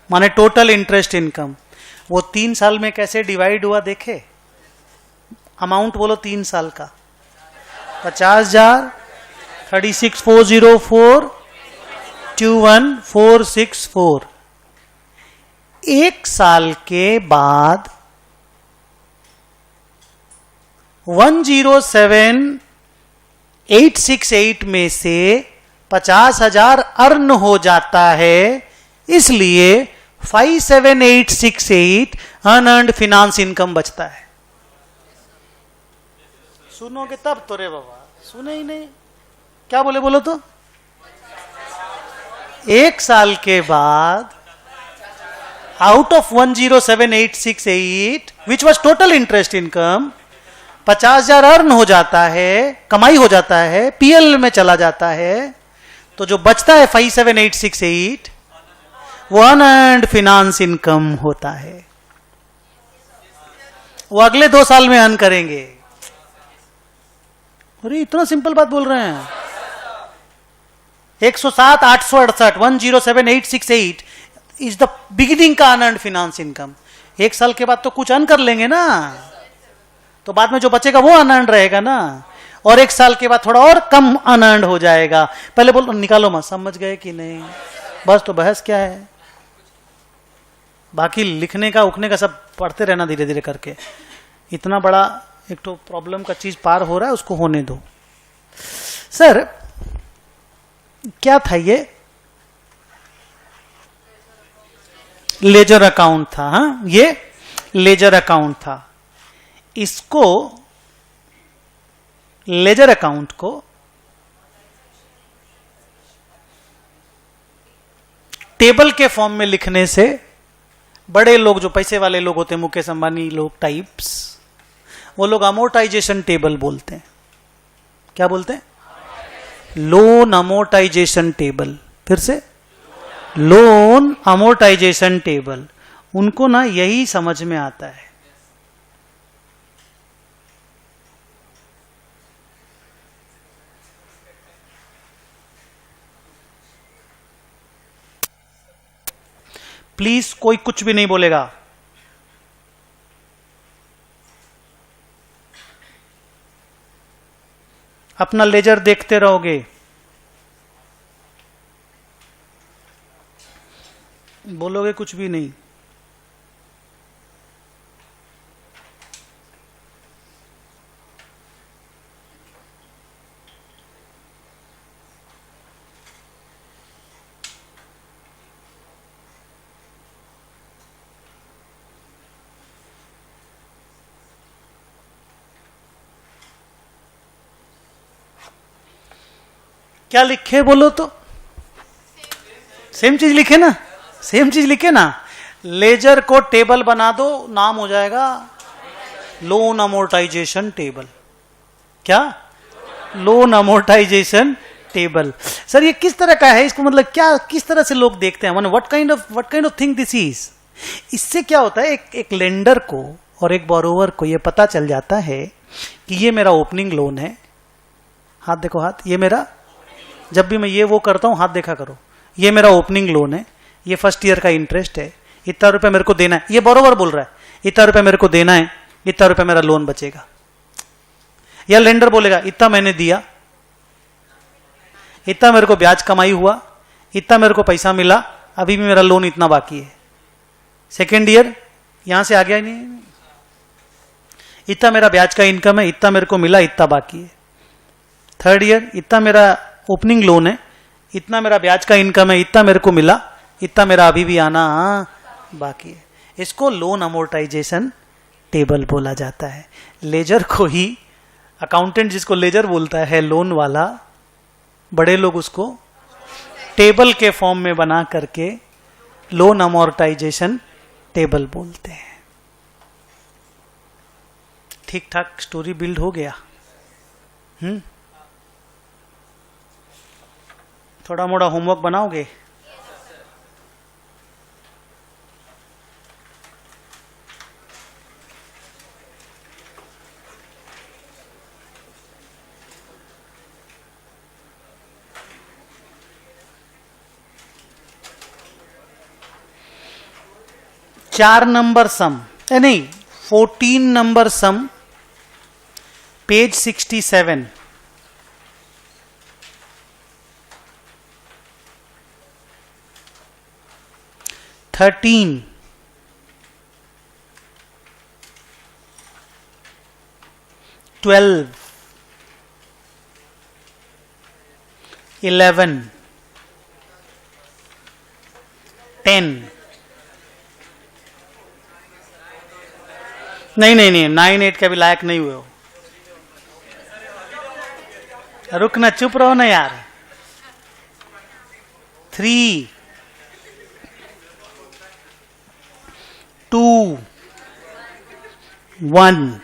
माने टोटल इंटरेस्ट इनकम। वो 3 साल में कैसे डिवाइड हुआ देखे? अमाउंट बोलो 3 साल का, 50,000, 36,404, 21,464। 1 साल के बाद 107,868 में से 50,000 अर्न हो जाता है, इसलिए 57,868 अनअर्न्ड फिनांस इनकम बचता है। सुनोगे तब तो रे बाबा, सुने ही नहीं। क्या बोले बोलो तो? 1 साल के बाद out of 107,868 which was total interest income, 50,000 earn हो जाता है, कमाई हो जाता है, पीएल में चला जाता है, तो जो बचता है 57,868 वो अनअर्न्ड फिनांस इनकम होता है। वो अगले 2 साल में अर्न करेंगे। अरे इतना सिंपल बात बोल रहे हैं, 107 868 107868 इज द बिगिनिंग का अनअर्न्ड फिनांस इनकम। 1 साल के बाद तो कुछ अर्न कर लेंगे ना, तो बाद में जो बचेगा वो अनअर्न्ड रहेगा ना, और 1 साल के बाद थोड़ा और कम अनअर्न्ड हो जाएगा। पहले बोलो निकालो मत, समझ गए कि नहीं? बस तो बहस क्या है, बाकी लिखने का उखने का सब पढ़ते रहना धीरे धीरे करके। इतना बड़ा एक तो प्रॉब्लम का चीज पार हो रहा है, उसको होने दो। सर क्या था ये? लेजर अकाउंट था। हाँ, ये लेजर अकाउंट था। इसको लेजर अकाउंट को टेबल के फॉर्म में लिखने से बड़े लोग, जो पैसे वाले लोग होते हैं, मुकेश अंबानी लोग टाइप्स, वो लोग अमोर्टाइजेशन टेबल बोलते हैं। क्या बोलते हैं? Loan amortisation table. फिर से, लोन अमोर्टाइजेशन टेबल। उनको ना यही समझ में आता है। प्लीज कोई कुछ भी नहीं बोलेगा। अपना लेजर देखते रहोगे, बोलोगे कुछ भी नहीं। क्या लिखे बोलो तो? सेम चीज लिखे ना, सेम चीज लिखे ना। लेजर को टेबल बना दो, नाम हो जाएगा लोन अमोर्टाइजेशन टेबल। क्या? Loan amortisation table. सर ये किस तरह का है? इसको मतलब क्या, किस तरह से लोग देखते हैं? What kind of thing this is? इससे क्या होता है, एक लेंडर को और एक बोरोवर को ये पता चल जाता है कि ये मेरा ओपनिंग लोन है। हाथ देखो, हाथ, ये मेरा, जब भी मैं ये वो करता हूं हाथ देखा करो, ये मेरा ओपनिंग लोन है, ये फर्स्ट ईयर का इंटरेस्ट है, इतना रुपए मेरे को देना है। ये बरोबर बोल रहा है, इतना रुपए मेरे को देना है, इतना रुपए मेरा लोन बचेगा। या लेंडर बोलेगा इतना मैंने दिया, इतना मेरे को ब्याज कमाई हुआ, इतना मेरे को पैसा मिला, अभी भी मेरा लोन इतना बाकी है। सेकेंड ईयर यहां से आ गया नहीं, इतना मेरा ब्याज का इनकम है, इतना मेरे को मिला, इतना बाकी है। थर्ड ईयर इतना मेरा ओपनिंग लोन है, इतना मेरा ब्याज का इनकम है, इतना मेरे को मिला, इतना मेरा अभी भी आना बाकी है। इसको लोन अमोर्टाइजेशन टेबल बोला जाता है। लेजर को ही अकाउंटेंट जिसको लेजर बोलता है, लोन वाला, बड़े लोग उसको टेबल के फॉर्म में बना करके लोन अमोर्टाइजेशन टेबल बोलते हैं। ठीक ठाक स्टोरी बिल्ड हो गया? थोड़ा मोड़ा होमवर्क बनाओगे? चार नंबर सम, नहीं 14 नंबर सम, पेज 67। $13, $12, $11, $10। नहीं 9-8 का भी लायक नहीं हुए हो। रुकना, चुप रहो ना यार। 3, 2, 1।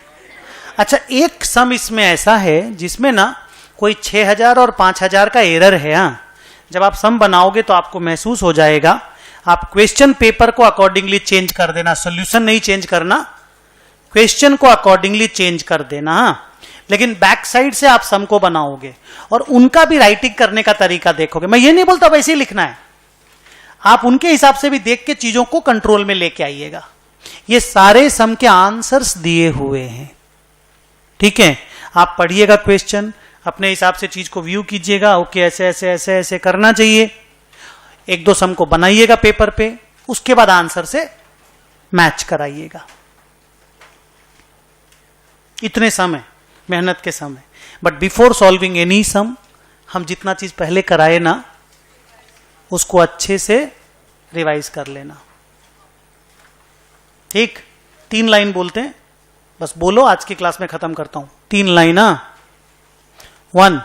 अच्छा, एक सम इसमें ऐसा है जिसमें ना कोई 6000 और 5000 का एरर है। हाँ, जब आप सम बनाओगे तो आपको महसूस हो जाएगा। आप क्वेश्चन पेपर को अकॉर्डिंगली चेंज कर देना, सॉल्यूशन नहीं चेंज करना, क्वेश्चन को अकॉर्डिंगली चेंज कर देना। हाँ, लेकिन बैक साइड से आप सम को बनाओगे और उनका भी राइटिंग करने का तरीका देखोगे। मैं ये नहीं बोलता वैसे ही लिखना है, आप उनके हिसाब से भी देख के चीजों को कंट्रोल में लेके आइएगा। ये सारे सम के आंसर्स दिए हुए हैं, ठीक है। आप पढ़िएगा क्वेश्चन, अपने हिसाब से चीज को व्यू कीजिएगा, ओके ऐसे ऐसे ऐसे ऐसे करना चाहिए, एक दो सम को बनाइएगा पेपर पे, उसके बाद आंसर से मैच कराइएगा। इतने सम है, मेहनत के सम है। बट बिफोर सॉल्विंग एनी सम, हम जितना चीज पहले कराए ना उसको अच्छे से रिवाइज कर लेना, ठीक। 3 लाइन बोलते हैं, बस बोलो, आज की क्लास में खत्म करता हूं। 3 line. 1,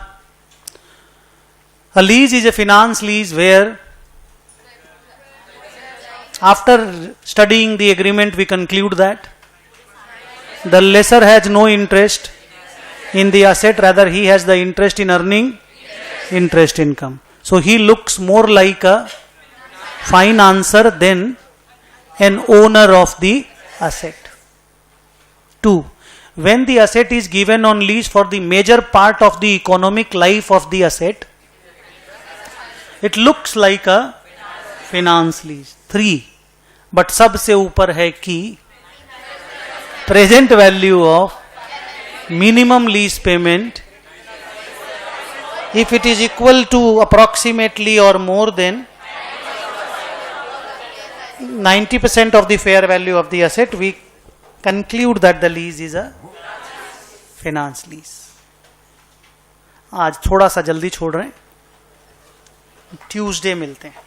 a lease is a finance lease where after studying the agreement we conclude that the lessor has no interest in the asset, rather he has the interest in earning interest income. So he looks more like a financer than an owner of the asset. 2, when the asset is given on lease for the major part of the economic life of the asset, it looks like a finance lease. 3, but सबसे ऊपर है कि present value of minimum lease payment, if it is equal to approximately or more than 90% of the fair value of the asset, we conclude that the lease is a finance lease. आज थोड़ा सा जल्दी छोड़ रहे हैं, ट्यूसडे मिलते हैं।